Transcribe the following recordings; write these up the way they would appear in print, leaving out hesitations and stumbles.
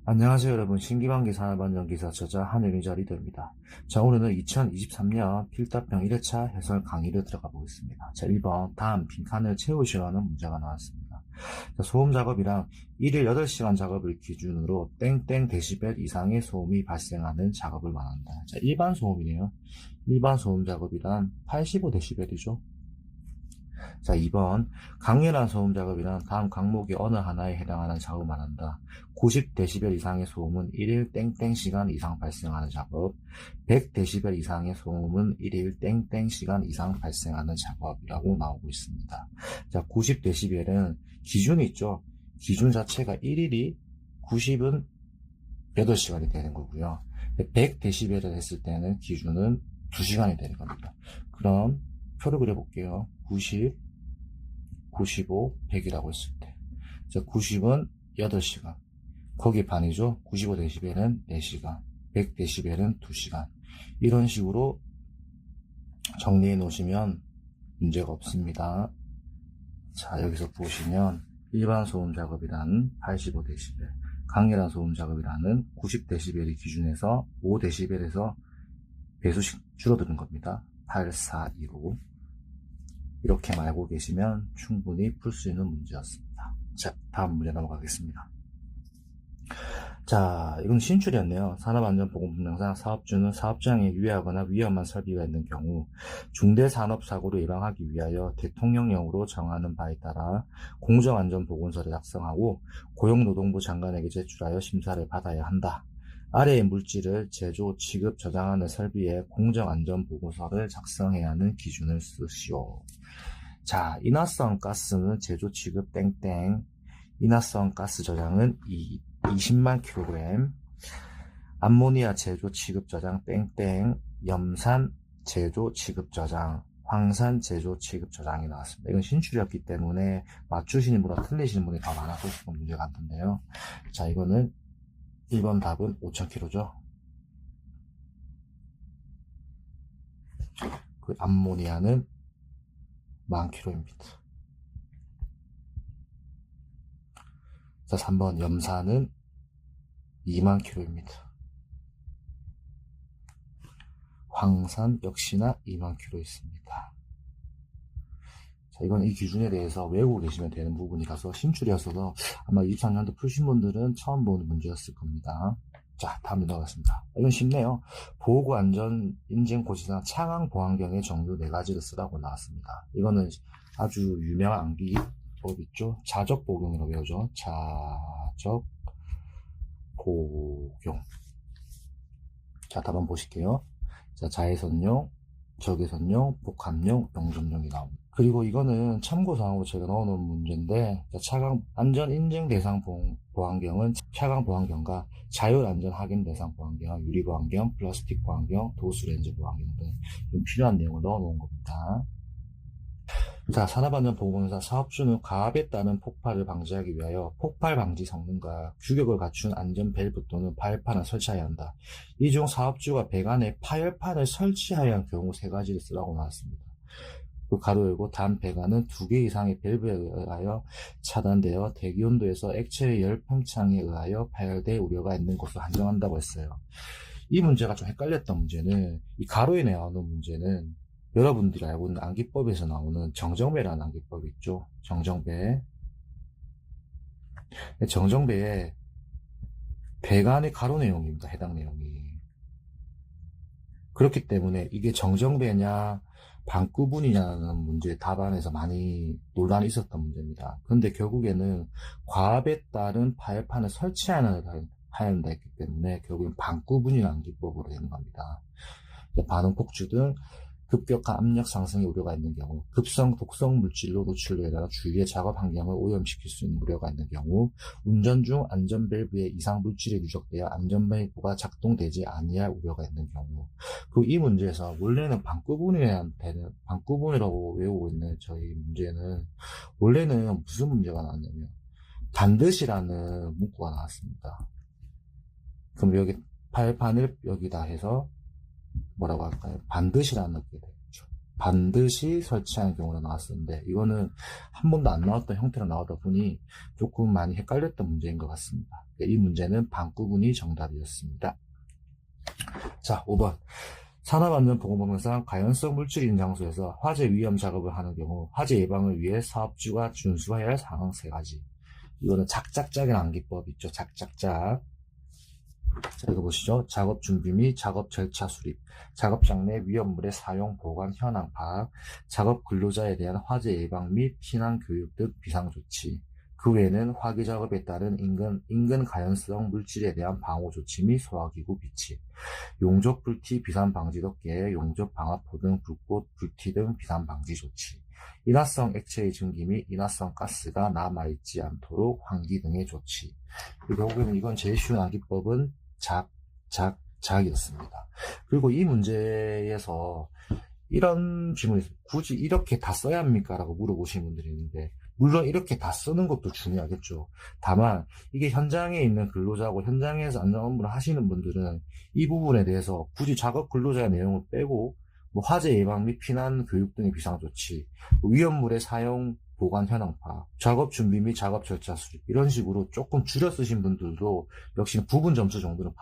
안녕하세요 여러분. 신기방기 산업안전기사 저자 한혜민자 리더입니다. 자, 오늘은 2023년 필답형 1회차 해설 강의를 들어가 보겠습니다. 자, 1번 다음 빈칸을 채우시라는 문제가 나왔습니다. 자, 소음 작업이랑 1일 8시간 작업을 기준으로 땡땡 데시벨 이상의 소음이 발생하는 작업을 말한다. 자, 일반 소음이네요. 일반 소음 작업이란 85데시벨이죠. 자, 2번 강렬한 소음 작업이란 다음 항목의 어느 하나에 해당하는 작업을 말한다. 90데시벨 이상의 소음은 1일 땡땡 시간 이상 발생하는 작업, 100데시벨 이상의 소음은 1일 땡땡 시간 이상 발생하는 작업이라고 나오고 있습니다. 자, 90데시벨은 기준이 있죠. 기준 자체가 1일이 90은 8시간이 되는 거고요. 100데시벨을 했을 때는 기준은 2시간이 되는 겁니다. 그럼 표를 그려볼게요. 90, 95, 100이라고 했을 때. 자, 90은 8시간. 거기 반이죠. 95데시벨은 4시간. 100데시벨은 2시간. 이런 식으로 정리해 놓으시면 문제가 없습니다. 자, 여기서 보시면 일반 소음 작업이라는 85데시벨, 강렬한 소음 작업이라는 90데시벨이 기준에서 5데시벨에서 배수씩 줄어드는 겁니다. 842로. 이렇게 알고 계시면 충분히 풀 수 있는 문제였습니다. 자, 다음 문제 넘어가겠습니다. 자, 이건 신출이었네요. 산업안전보건분명상 사업주는 사업장에 유해하거나 위험한 설비가 있는 경우 중대산업사고를 예방하기 위하여 대통령령으로 정하는 바에 따라 공정안전보건서를 작성하고 고용노동부 장관에게 제출하여 심사를 받아야 한다. 아래의 물질을 제조, 취급, 저장하는 설비에 공정안전보고서를 작성해야 하는 기준을 쓰시오. 자, 인화성 가스는 제조, 취급, 땡땡. 인화성 가스 저장은 20만 kg. 암모니아 제조, 취급, 저장, 땡땡. 염산 제조, 취급, 저장. 황산 제조, 취급, 저장이 나왔습니다. 이건 신출이었기 때문에 맞추시는 분과 틀리시는 분이 더 많아서 문제 같은데요. 자, 이거는 1번 답은 5,000kg죠. 그 암모니아는 10,000kg입니다. 자, 3번 염산은 20,000kg입니다. 황산 역시나 20,000kg 있습니다. 자, 이건 이 기준에 대해서 외우고 계시면 되는 부분이라서 신출이었어도 아마 23년도 풀신 분들은 처음 보는 문제였을 겁니다. 자, 다음 넘어가겠습니다. 이건 쉽네요. 보호구 안전 인증 고지서나 차강 보안경의 종류 4가지를 쓰라고 나왔습니다. 이거는 아주 유명한 암기법 있죠. 자적 복용이라고 외우죠. 자적 복용. 자, 답 한번 보실게요. 자, 자외선용, 적외선용, 복합용, 용접용이 나옵니다. 그리고 이거는 참고사항으로 제가 넣어놓은 문제인데, 차강 안전 인증 대상 보안경은 차강 보안경과 자율 안전 확인 대상 보안경, 유리 보안경, 플라스틱 보안경, 도수 렌즈 보안경 등 좀 필요한 내용을 넣어놓은 겁니다. 자, 산업안전보건사 사업주는 가압에 따른 폭발을 방지하기 위하여 폭발 방지 성능과 규격을 갖춘 안전 밸브 또는 파열판을 설치해야 한다. 이 중 사업주가 배관에 파열판을 설치해야 할 경우 3가지를 쓰라고 나왔습니다. 그 가로 열고 단 배관은 2개 이상의 밸브에 의하여 차단되어 대기온도에서 액체의 열 팽창에 의하여 파열될 우려가 있는 것으로 한정한다고 했어요. 이 문제가 좀 헷갈렸던 문제는, 이 가로에 나오는 문제는 여러분들이 알고 있는 암기법에서 나오는 정정배라는 암기법이 있죠. 정정배. 정정배의 배관의 가로 내용입니다. 해당 내용이. 그렇기 때문에 이게 정정배냐 반구분이냐는 문제 답안에서 많이 논란이 있었던 문제입니다. 그런데 결국에는 과압에 따른 파열판을 설치하는 하얀다 했기 때문에 결국엔 반구분이라는 기법으로 되는 겁니다. 반응 폭주 등 급격한 압력 상승의 우려가 있는 경우, 급성 독성 물질로 노출되다가 주위의 작업 환경을 오염시킬 수 있는 우려가 있는 경우, 운전 중 안전 밸브에 이상 물질이 누적되어 안전 밸브가 작동되지 아니할 우려가 있는 경우. 그 이 문제에서 원래는 반구분이라고 외우고 있는 저희 문제는 원래는 무슨 문제가 나왔냐면 반드시라는 문구가 나왔습니다. 그럼 여기 파열판을 여기다 해서 뭐라고 할까요? 반드시라는 게 되겠죠. 반드시 설치하는 경우가 나왔었는데, 이거는 한 번도 안 나왔던 형태로 나오다 보니 조금 많이 헷갈렸던 문제인 것 같습니다. 이 문제는 방구분이 정답이었습니다. 자, 5번. 산업안전보건법령상 가연성 물질이 있는 장소에서 화재 위험 작업을 하는 경우 화재 예방을 위해 사업주가 준수해야 할 사항 3가지. 이거는 작작작이라는 암기법 있죠. 작작작. 자, 이거 보시죠. 작업 준비 및 작업 절차 수립, 작업장 내 위험물의 사용, 보관, 현황 파악, 작업 근로자에 대한 화재 예방 및 피난 교육 등 비상 조치. 그 외에는 화기 작업에 따른 인근 가연성 물질에 대한 방호 조치 및 소화기구 비치, 용접 불티 비산 방지 덮개, 용접 방화포 등 불꽃 불티 등 비산 방지 조치, 인화성 액체의 증기 및 인화성 가스가 남아있지 않도록 환기 등의 조치. 결국에는 이건 제일 쉬운 암기법은 작이었습니다. 그리고 이 문제에서 이런 질문이 있습니다. 굳이 이렇게 다 써야 합니까? 라고 물어보시는 분들이 있는데, 물론 이렇게 다 쓰는 것도 중요하겠죠. 다만 이게 현장에 있는 근로자고 현장에서 안전 업무를 하시는 분들은 이 부분에 대해서 굳이 작업 근로자의 내용을 빼고 화재 예방 및 피난 교육 등의 비상조치, 위험물의 사용, 보관 현황 파악, 작업 준비 및 작업 절차 수립, 이런 식으로 조금 줄여 쓰신 분들도 역시 부분 점수 정도는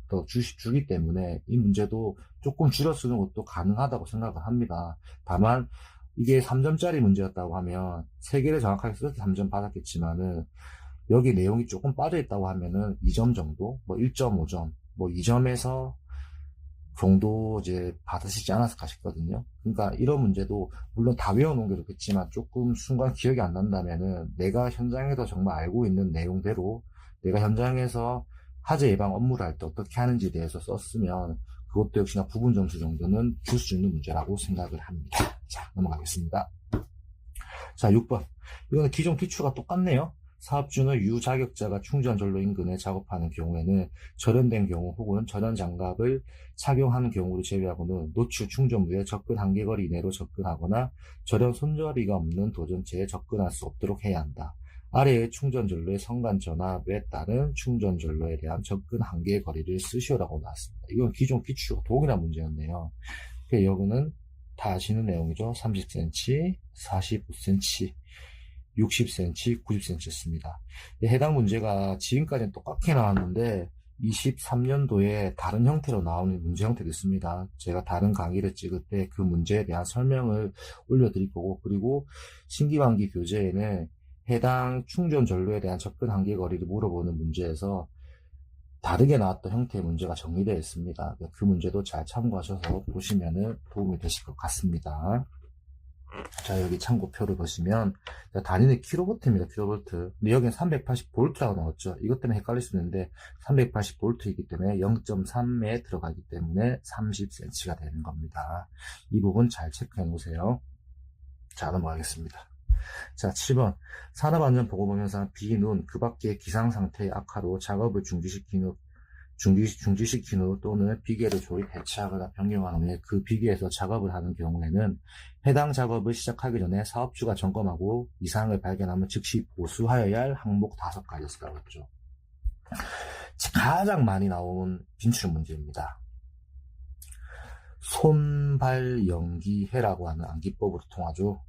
더 주기 때문에 이 문제도 조금 줄여 쓰는 것도 가능하다고 생각을 합니다. 다만 이게 3점짜리 문제였다고 하면 3개를 정확하게 써서 3점 받았겠지만은 여기 내용이 조금 빠져있다고 하면은 2점 정도, 1.5점, 2점에서 정도 이제 받으시지 않았을까 싶거든요. 그러니까 이런 문제도 물론 다 외워놓은 게 좋겠지만 조금 순간 기억이 안 난다면은 내가 현장에서 정말 알고 있는 내용대로 내가 현장에서 화재 예방 업무를 할 때 어떻게 하는지에 대해서 썼으면 그것도 역시나 부분 점수 정도는 줄 수 있는 문제라고 생각을 합니다. 자, 넘어가겠습니다. 자, 6번. 이거는 기존 기출과 똑같네요. 사업주는 유자격자가 충전전로 인근에 작업하는 경우에는 절연된 경우 혹은 절연 장갑을 착용하는 경우를 제외하고는 노출 충전부에 접근 한계거리 이내로 접근하거나 절연 손잡이가 없는 도전체에 접근할 수 없도록 해야 한다. 아래의 충전전로의 성간 전압에 따른 충전전로에 대한 접근 한계 거리를 쓰시오라고 나왔습니다. 이건 기존 기출과 동일한 문제였네요. 여기는 다 아시는 내용이죠. 30cm, 45cm, 60cm, 90cm였습니다. 해당 문제가 지금까지는 똑같게 나왔는데 23년도에 다른 형태로 나오는 문제 형태도 있습니다. 제가 다른 강의를 찍을 때 그 문제에 대한 설명을 올려드릴 거고, 그리고 신기반기 교재에는 해당 충전 전로에 대한 접근 한계 거리를 물어보는 문제에서 다르게 나왔던 형태의 문제가 정리되어 있습니다. 그 문제도 잘 참고하셔서 보시면 도움이 되실 것 같습니다. 자, 여기 참고표를 보시면 단위는 킬로볼트입니다. 킬로볼트. 근데 여기는 380V라고 나왔죠. 이것 때문에 헷갈릴 수 있는데 380V이기 때문에 0.3에 들어가기 때문에 30cm가 되는 겁니다. 이 부분 잘 체크해 놓으세요. 자, 넘어가겠습니다. 자, 7번. 산업안전보건법령상 비눈, 그 밖의 기상상태의 악화로 작업을 중지시킨 후 또는 비계를 조립, 해체하거나 변경한 후에 그 비계에서 작업을 하는 경우에는 해당 작업을 시작하기 전에 사업주가 점검하고 이상을 발견하면 즉시 보수하여야 할 항목 5가지였다고 했죠. 가장 많이 나온 빈출 문제입니다. 손발연기해라고 하는 암기법으로 통하죠.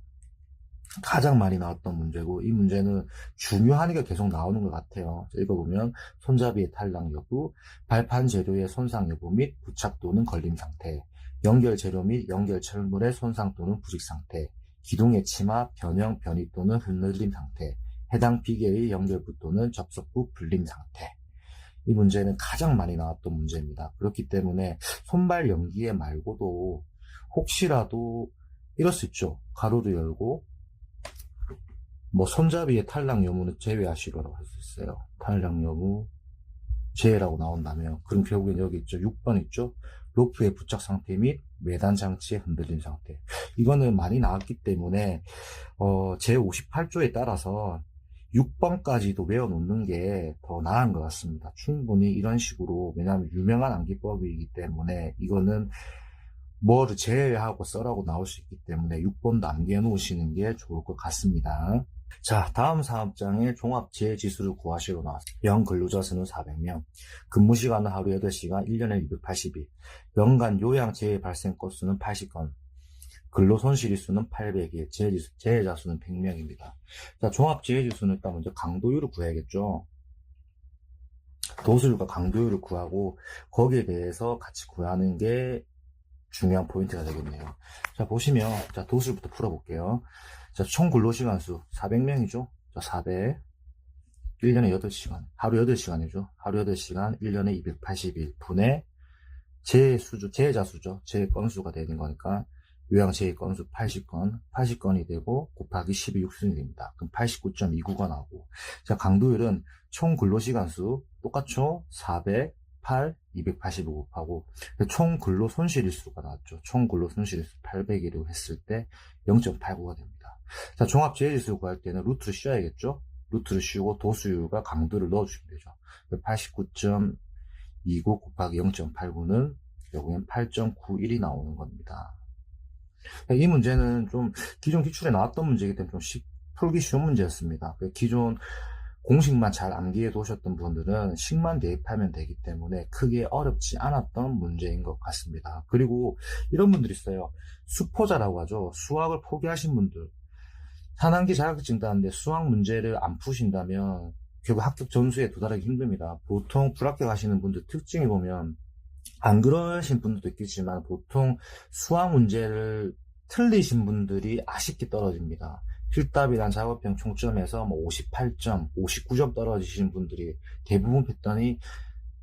가장 많이 나왔던 문제고, 이 문제는 중요하니까 계속 나오는 것 같아요. 읽어보면 손잡이의 탈락 여부, 발판 재료의 손상 여부 및 부착 또는 걸림 상태, 연결 재료 및 연결 철물의 손상 또는 부식 상태, 기둥의 침합, 변형, 변이 또는 흔들림 상태, 해당 비계의 연결부 또는 접속부 불림 상태. 이 문제는 가장 많이 나왔던 문제입니다. 그렇기 때문에 손발 연기에 말고도 혹시라도 이럴 수 있죠. 가로를 열고 손잡이의 탈락 여부는 제외하시라고 할 수 있어요. 탈락 여부 제외라고 나온다면, 그럼 결국엔 여기 있죠. 6번 있죠. 로프의 부착 상태 및 매단 장치의 흔들림 상태. 이거는 많이 나왔기 때문에 제58조에 따라서 6번까지도 외워놓는 게 더 나은 것 같습니다. 충분히 이런 식으로, 왜냐하면 유명한 암기법이기 때문에 이거는 뭐를 제외하고 써라고 나올 수 있기 때문에 6번도 암기해 놓으시는 게 좋을 것 같습니다. 자, 다음 사업장의 종합 재지수를 구하시러 나왔습니다. 연 근로자 수는 400명, 근무 시간은 하루 8시간, 1년에 280일, 연간 요양 재해 발생 건수는 80건, 근로손실일수는 800일, 재해자 수는 100명입니다. 자, 종합재해지수는 일단 먼저 강도율을 구해야겠죠. 도수율과 강도율을 구하고 거기에 대해서 같이 구하는 게 중요한 포인트가 되겠네요. 자, 보시면 자, 도수율부터 풀어볼게요. 자, 총 근로시간 수 400명이죠. 자, 400 1년에 8시간, 하루 8시간이죠. 하루 8시간, 1년에 280일 분의 재해자 수죠. 재해 건수가 되는 거니까 요양 재해 건수 80건이 되고 곱하기 12육순이 됩니다. 그럼 89.29가 나오고, 자, 강도율은 총 근로시간 수 똑같죠. 400, 8, 285 곱하고 총 근로 손실일수가 나왔죠. 총 근로 손실일수 800이라고 했을 때 0.89가 됩니다. 자, 종합재해지수 구할 때는 루트를 씌워야겠죠. 루트를 씌우고 도수율과 강도를 넣어주시면 되죠. 89.29 곱하기 0.89는 결국엔 8.91이 나오는 겁니다. 이 문제는 좀 기존 기출에 나왔던 문제이기 때문에 좀 풀기 쉬운 문제였습니다. 기존 공식만 잘 암기해 두셨던 분들은 식만 대입하면 되기 때문에 크게 어렵지 않았던 문제인 것 같습니다. 그리고 이런 분들이 있어요. 수포자라고 하죠. 수학을 포기하신 분들. 4단계 자격증 따는데 수학 문제를 안 푸신다면 결국 합격 점수에 도달하기 힘듭니다. 보통 불합격하시는 분들 특징이 보면 안 그러신 분들도 있겠지만 보통 수학 문제를 틀리신 분들이 아쉽게 떨어집니다. 필답이란 작업형 총점에서 58점, 59점 떨어지신 분들이 대부분 했더니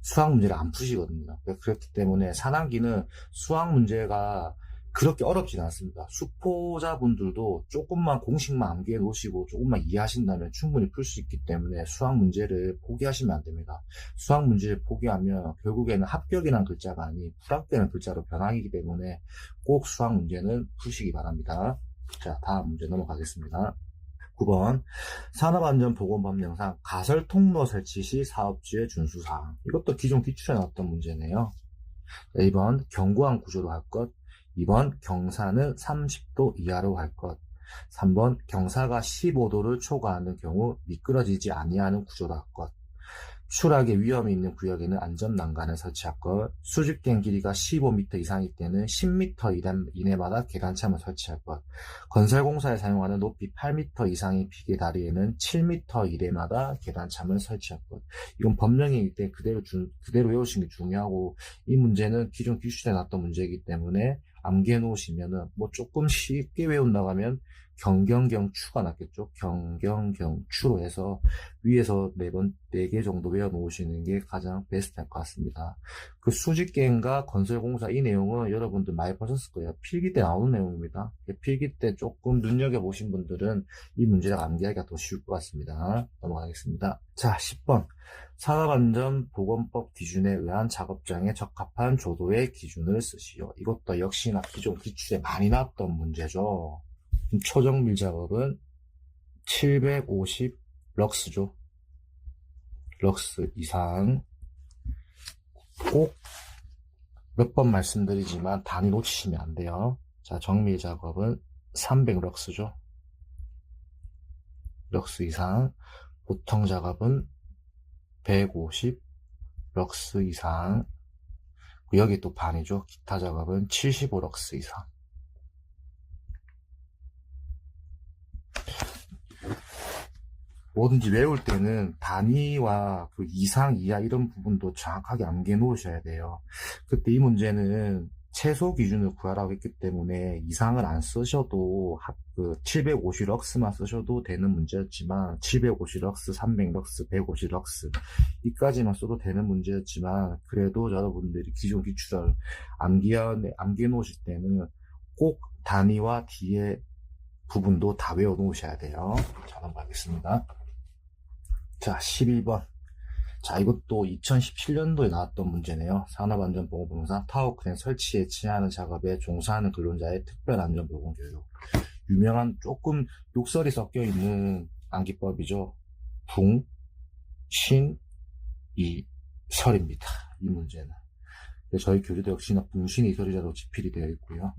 수학 문제를 안 푸시거든요. 그렇기 때문에 4단계는 수학 문제가 그렇게 어렵진 않습니다. 수포자분들도 조금만 공식만 암기해 놓으시고 조금만 이해하신다면 충분히 풀 수 있기 때문에 수학 문제를 포기하시면 안 됩니다. 수학 문제를 포기하면 결국에는 합격이라는 글자가 아닌 불합격이라는 글자로 변하기 때문에 꼭 수학 문제는 푸시기 바랍니다. 자, 다음 문제 넘어가겠습니다. 9번 산업안전보건법령상 가설통로 설치 시 사업주의 준수사항. 이것도 기존 기출에 나왔던 문제네요. 1번 견고한 구조로 할 것, 2번 경사는 30도 이하로 할 것, 3번 경사가 15도를 초과하는 경우 미끄러지지 아니하는 구조로 할 것, 추락의 위험이 있는 구역에는 안전난간을 설치할 것, 수직된 길이가 15m 이상일 때는 10m 이내마다 계단참을 설치할 것, 건설공사에 사용하는 높이 8m 이상의 비계 다리에는 7m 이내마다 계단참을 설치할 것. 이건 법령일 때 그대로 외우시는 게 중요하고, 이 문제는 기존 기출에 나왔던 문제이기 때문에 암기해 놓으시면은 조금 쉽게 외운다고 하면 경경경추가 낫겠죠. 경경경추로 해서 위에서 4개 정도 외워 놓으시는 게 가장 베스트할 것 같습니다. 그 수직계행과 건설공사 이 내용은 여러분들 많이 보셨을 거예요. 필기 때 나오는 내용입니다. 필기 때 조금 눈여겨보신 분들은 이 문제를 암기하기가 더 쉬울 것 같습니다. 넘어가겠습니다. 자, 10번. 산업안전보건법 기준에 의한 작업장에 적합한 조도의 기준을 쓰시오. 이것도 역시나 기존 기출에 많이 나왔던 문제죠. 초정밀 작업은 750 럭스죠. 럭스 이상. 꼭 몇 번 말씀드리지만 단위 놓치시면 안 돼요. 자, 정밀 작업은 300 럭스죠. 럭스 이상. 보통 작업은 150 럭스 이상. 여기 또 반이죠. 기타 작업은 75 럭스 이상. 뭐든지 외울 때는 단위와 그 이상, 이하 이런 부분도 정확하게 암기해 놓으셔야 돼요. 그때 이 문제는 최소 기준을 구하라고 했기 때문에 이상을 안 쓰셔도 750럭스만 쓰셔도 되는 문제였지만 750럭스, 300럭스, 150럭스 이까지만 써도 되는 문제였지만 그래도 여러분들이 기존 기출을 암기해 놓으실 때는 꼭 단위와 뒤에 부분도 다 외워 놓으셔야 돼요. 자, 넘어가겠습니다. 자, 11번. 자, 이것도 2017년도에 나왔던 문제네요. 산업안전보건법상 타워크레인 설치에 취하는 작업에 종사하는 근로자의 특별안전보건교육. 유명한 조금 욕설이 섞여있는 암기법이죠. 붕, 신, 이, 설입니다. 이 문제는. 저희 교재도 역시나 붕신 이설이자로 집필이 되어 있고요.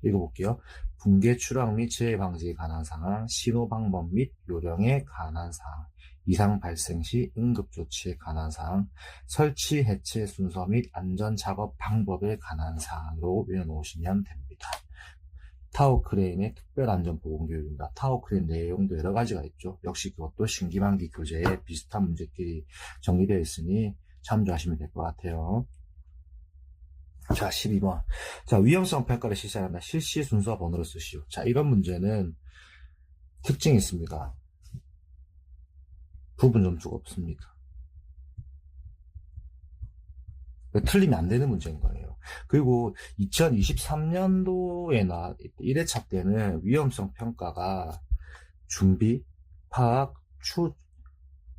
읽어볼게요. 붕괴 추락 및 재해 방지에 관한 사항, 신호 방법 및 요령에 관한 사항, 이상 발생 시 응급 조치에 관한 사항, 설치 해체 순서 및 안전 작업 방법에 관한 사항으로 외워놓으시면 됩니다. 타워크레인의 특별안전보건교육입니다. 타워크레인 내용도 여러 가지가 있죠. 역시 그것도 신기반기 교재에 비슷한 문제끼리 정리되어 있으니 참조하시면 될 것 같아요. 자, 12번. 자, 위험성 평가를 실시한다. 실시 순서와 번호를 쓰시오. 자, 이런 문제는 특징이 있습니다. 부분 점수가 없습니다. 틀리면 안 되는 문제인 거예요. 그리고 2023년도에 1회차 때는 위험성 평가가 준비, 파악,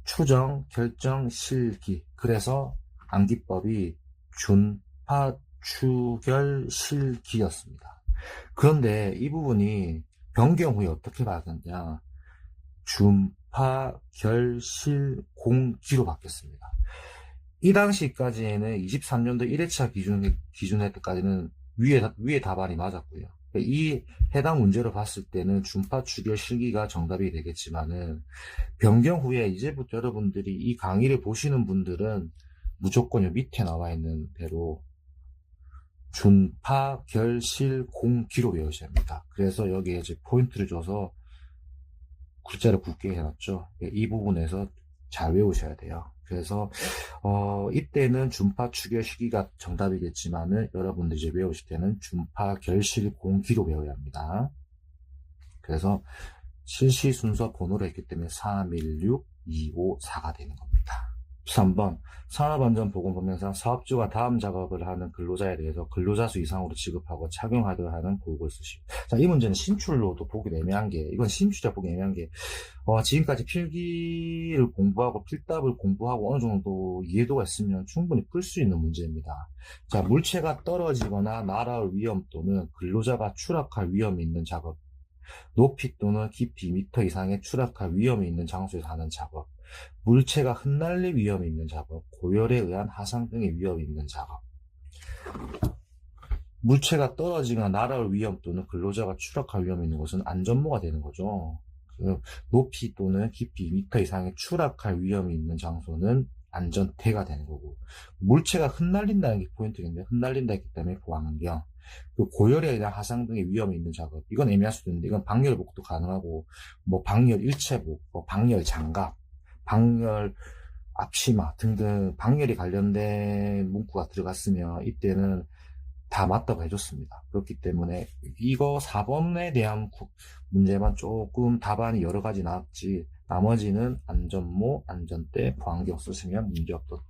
추정, 결정, 실기. 그래서 암기법이 준파, 추결, 실기였습니다. 그런데 이 부분이 변경 후에 어떻게 바뀌었냐? 준파, 결, 실, 공기로 바뀌었습니다. 이 당시까지에는 23년도 1회차 기준에 때까지는 위에 답안이 맞았고요. 이 해당 문제로 봤을 때는 준파, 추결, 실기가 정답이 되겠지만은 변경 후에 이제부터 여러분들이 이 강의를 보시는 분들은 무조건 요 밑에 나와 있는 대로 준파, 결, 실, 공기로 외우셔야 합니다. 그래서 여기에 이제 포인트를 줘서 글자를 굵게 해놨죠. 이 부분에서 잘 외우셔야 돼요. 그래서 이때는 준파, 추결, 시기가 정답이겠지만은 여러분들 이제 외우실 때는 준파, 결실, 공기로 외워야 합니다. 그래서 실시 순서 번호로 했기 때문에 3, 1, 6, 2, 5, 4가 되는 겁니다. 3번 산업안전보건법령상 사업주가 다음 작업을 하는 근로자에 대해서 근로자 수 이상으로 지급하고 착용하도록 하는 보고를 쓰시오. 자, 이 문제는 신출로도 보기 애매한 게, 이건 신출자 보기 애매한 게, 지금까지 필기를 공부하고 필답을 공부하고 어느 정도 이해도가 있으면 충분히 풀 수 있는 문제입니다. 자, 물체가 떨어지거나 날아올 위험 또는 근로자가 추락할 위험이 있는 작업, 높이 또는 깊이 미터 이상의 추락할 위험이 있는 장소에서 하는 작업, 물체가 흩날릴 위험이 있는 작업, 고열에 의한 하상 등의 위험이 있는 작업. 물체가 떨어지거나 날아올 위험 또는 근로자가 추락할 위험이 있는 것은 안전모가 되는 거죠. 높이 또는 깊이 미터 이상의 추락할 위험이 있는 장소는 안전대가 되는 거고, 물체가 흩날린다는 게 포인트인데, 흩날린다 했기 때문에 보안환경, 고열에 의한 하상 등의 위험이 있는 작업, 이건 애매할 수도 있는데, 이건 방열복도 가능하고, 뭐 방열 일체복, 뭐 방열 장갑, 방열 앞치마 등등 방열이 관련된 문구가 들어갔으면 이때는 다 맞다고 해줬습니다. 그렇기 때문에 이거 4번에 대한 문제만 조금 답안이 여러 가지 나왔지, 나머지는 안전모, 안전대, 보안경 쓰시면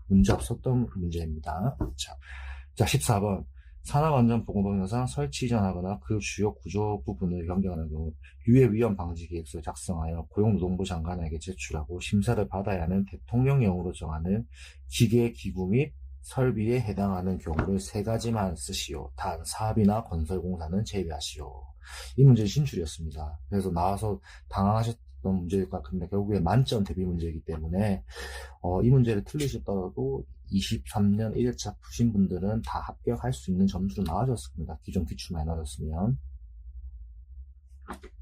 문제 없었던 문제입니다. 자, 14번. 산업안전보건법령상 설치 이전하거나 그 주요 구조 부분을 변경하는 경우 유해 위험 방지 계획서를 작성하여 고용노동부 장관에게 제출하고 심사를 받아야 하는 대통령령으로 정하는 기계, 기구 및 설비에 해당하는 경우를 3가지만 쓰시오. 단 사업이나 건설공사는 제외하시오. 이 문제는 신출이었습니다. 그래서 나와서 당황하셨던 문제일 것 같은데 결국에 만점 대비 문제이기 때문에 이 문제를 틀리셨더라도 23년 1회차 푸신 분들은 다 합격할 수 있는 점수로 나와줬습니다. 기존 기출만 나와줬으면.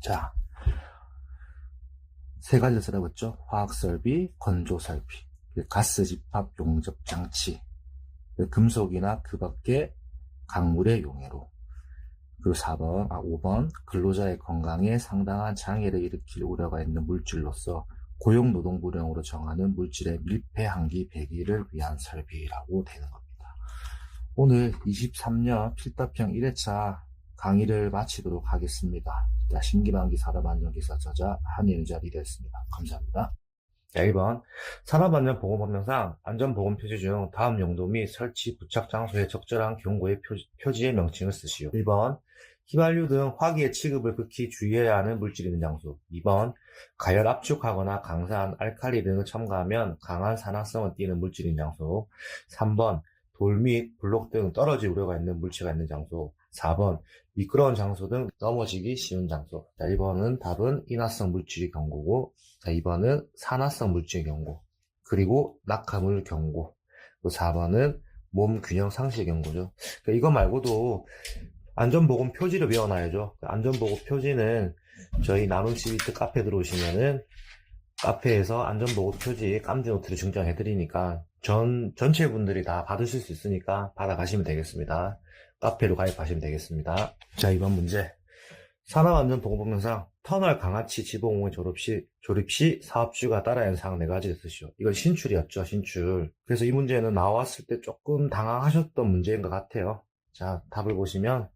자, 3가지를 쓰라고 했죠. 화학설비, 건조설비, 가스집합 용접장치, 금속이나 그 밖의 강물의 용해로. 그리고 5번 근로자의 건강에 상당한 장애를 일으킬 우려가 있는 물질로서 고용노동부령으로 정하는 물질의 밀폐 한기 배기를 위한 설비라고 되는 겁니다. 오늘 23년 필답형 1회차 강의를 마치도록 하겠습니다. 신기반기 산업안전기사 저자 한일자 리더였습니다. 감사합니다. 1번 산업안전보건법령상 안전보건표지 중 다음 용도 및 설치 부착 장소에 적절한 경고의 표지의 명칭을 쓰시오. 1번 휘발유 등 화기의 취급을 극히 주의해야 하는 물질이 있는 장소. 2번 가열 압축하거나 강산, 알칼리 등을 첨가하면 강한 산화성을 띠는 물질이 있는 장소. 3번 돌 및 블록 등 떨어질 우려가 있는 물체가 있는 장소. 4번 미끄러운 장소 등 넘어지기 쉬운 장소. 자, 1번은 답은 인화성 물질의 경고고, 자, 2번은 산화성 물질의 경고, 그리고 낙하물 경고, 4번은 몸 균형 상실 경고죠. 그러니까 이거 말고도 안전보건 표지를 외워놔야죠. 안전보건 표지는 저희 나눔 시비트 카페 들어오시면은 카페에서 안전보건 표지 깜지노트를 증정해드리니까 전체 분들이 다 받으실 수 있으니까 받아가시면 되겠습니다. 카페로 가입하시면 되겠습니다. 자, 이번 문제. 산업안전보건법령상 터널 강하치 지붕공의 조립시 사업주가 따라야 하는 사항 4가지를 쓰시오. 이건 신출이었죠, 신출. 그래서 이 문제는 나왔을 때 조금 당황하셨던 문제인 것 같아요. 자, 답을 보시면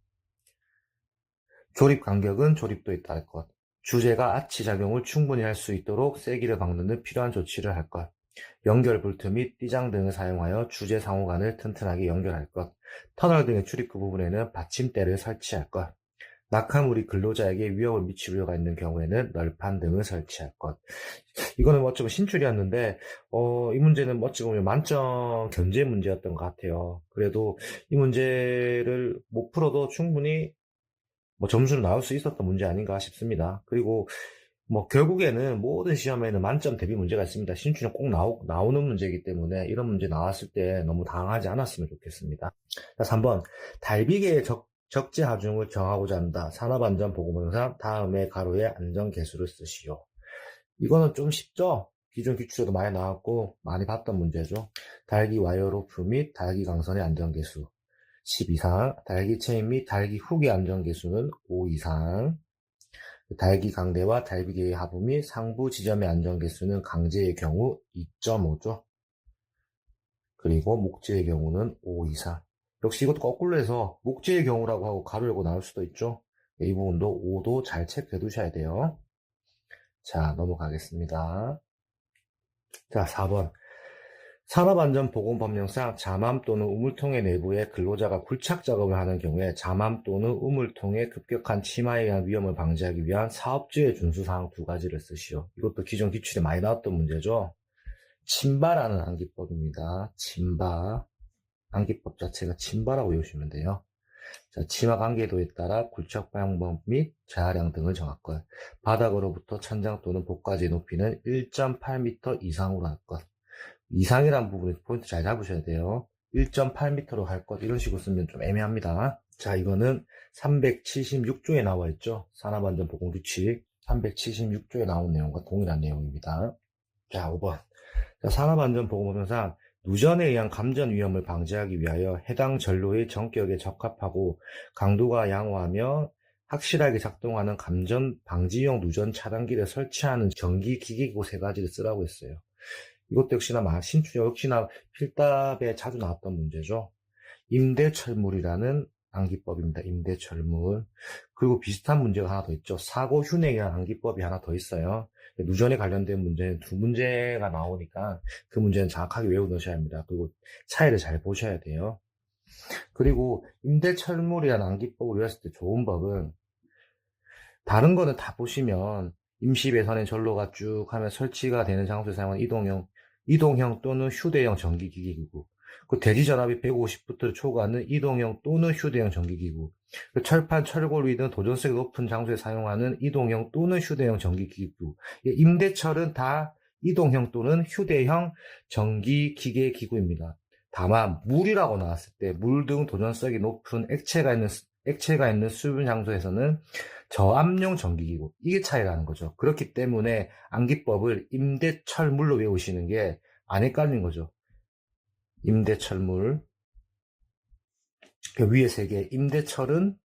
조립 간격은 조립도에 따를 것. 주제가 아치작용을 충분히 할 수 있도록 세기를 박는 등 필요한 조치를 할 것. 연결 볼트 및 띠장 등을 사용하여 주제 상호간을 튼튼하게 연결할 것. 터널 등의 출입구 부분에는 받침대를 설치할 것. 낙하물이 근로자에게 위협을 미칠 우려가 있는 경우에는 널판 등을 설치할 것. 이거는 어쩌면 신출이었는데, 이 문제는 어찌 보면 만점 견제 문제였던 것 같아요. 그래도 이 문제를 못 풀어도 충분히 점수는 나올 수 있었던 문제 아닌가 싶습니다. 그리고 결국에는 모든 시험에는 만점 대비 문제가 있습니다. 신출은 꼭 나오는 문제이기 때문에 이런 문제 나왔을 때 너무 당황하지 않았으면 좋겠습니다. 자, 3번. 달비계의 적재 하중을 정하고자 한다. 산업안전보건법상 다음에 가로에 안전계수를 쓰시오. 이거는 좀 쉽죠? 기존 기출에도 많이 나왔고 많이 봤던 문제죠. 달기 와이어 로프 및 달기 강선의 안전계수 10 이상, 달기 체인 및 달기 훅의 안전계수는 5 이상, 달기 강대와 달비계의 하부 및 상부 지점의 안전계수는 강제의 경우 2.5죠. 그리고 목재의 경우는 5 이상. 역시 이것도 거꾸로 해서 목재의 경우라고 하고 가로 열고 나올 수도 있죠. 이 부분도 5도 잘 체크해 두셔야 돼요. 자, 넘어가겠습니다. 자, 4번. 산업안전보건법령상 잠암 또는 우물통의 내부에 근로자가 굴착 작업을 하는 경우에 잠암 또는 우물통의 급격한 침하에 의한 위험을 방지하기 위한 사업주의 준수사항 2가지를 쓰시오. 이것도 기존 기출에 많이 나왔던 문제죠. 침바라는 암기법입니다. 침바. 암기법 자체가 침바라고 외우시면 돼요. 자, 치마 관계도에 따라 굴착 방법 및 재하량 등을 정할 것. 바닥으로부터 천장 또는 복까지의 높이는 1.8m 이상으로 할 것. 이상이란 부분에 포인트 잘 잡으셔야 돼요. 1.8m로 할 것. 이런 식으로 쓰면 좀 애매합니다. 자, 이거는 376조에 나와 있죠. 산업안전보건규칙 376조에 나온 내용과 동일한 내용입니다. 자, 5번. 자, 산업안전보건법상 누전에 의한 감전 위험을 방지하기 위하여 해당 전로의 전격에 적합하고 강도가 양호하며 확실하게 작동하는 감전 방지용 누전 차단기를 설치하는 전기기기고 3가지를 쓰라고 했어요. 이것도 역시나 신출 역시나 필답에 자주 나왔던 문제죠. 임대철물이라는 암기법입니다. 임대철물. 그리고 비슷한 문제가 하나 더 있죠. 사고 흉내에 의한 암기법이 하나 더 있어요. 누전에 관련된 문제는 2문제가 나오니까 그 문제는 정확하게 외워 놓으셔야 합니다. 그리고 차이를 잘 보셔야 돼요. 그리고 임대철물이라는 암기법을 외웠을 때 좋은 법은 다른 거는 다 보시면 임시배선의 전로가 쭉 하면 설치가 되는 장소에 사용하는 이동형 또는 휴대용 전기기기구, 그 대지전압이 150V를 초과하는 이동형 또는 휴대용 전기기구, 그 철판, 철골 등 도전성이 높은 장소에 사용하는 이동형 또는 휴대용 전기기구. 임대철은 다 이동형 또는 휴대형 전기기계기구입니다. 다만 물이라고 나왔을 때 물 등 도전성이 높은 액체가 있는 수분 장소에서는 저압용 전기기구, 이게 차이라는 거죠. 그렇기 때문에 암기법을 임대철물로 외우시는 게 안 헷갈리는 거죠. 임대철물, 그 위에 3개, 임대철은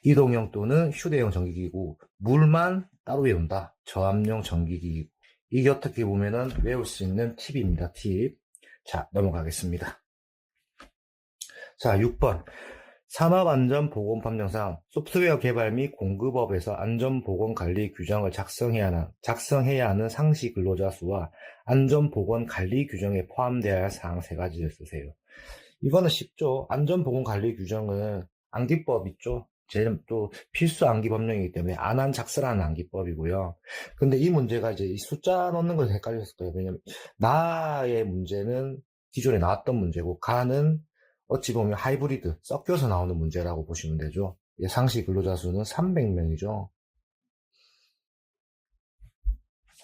이동형 또는 휴대용 전기기구, 물만 따로 외운다. 저압용 전기기구. 이게 어떻게 보면은 외울 수 있는 팁입니다. 팁. 자, 넘어가겠습니다. 자, 6번. 산업안전보건법령상 소프트웨어 개발 및 공급업에서 안전보건관리 규정을 작성해야 하는 상시 근로자 수와 안전보건관리 규정에 포함되어야 할 사항 3가지를 쓰세요. 이거는 쉽죠. 안전보건관리 규정은 암기법 있죠. 제일 또 필수 암기법령이기 때문에 안한작서라는 암기법이고요. 근데 이 문제가 이제 이 숫자 넣는 것에 헷갈렸을 거예요. 왜냐면 나의 문제는 기존에 나왔던 문제고 가는 어찌 보면 하이브리드, 섞여서 나오는 문제라고 보시면 되죠. 상시 근로자 수는 300명이죠.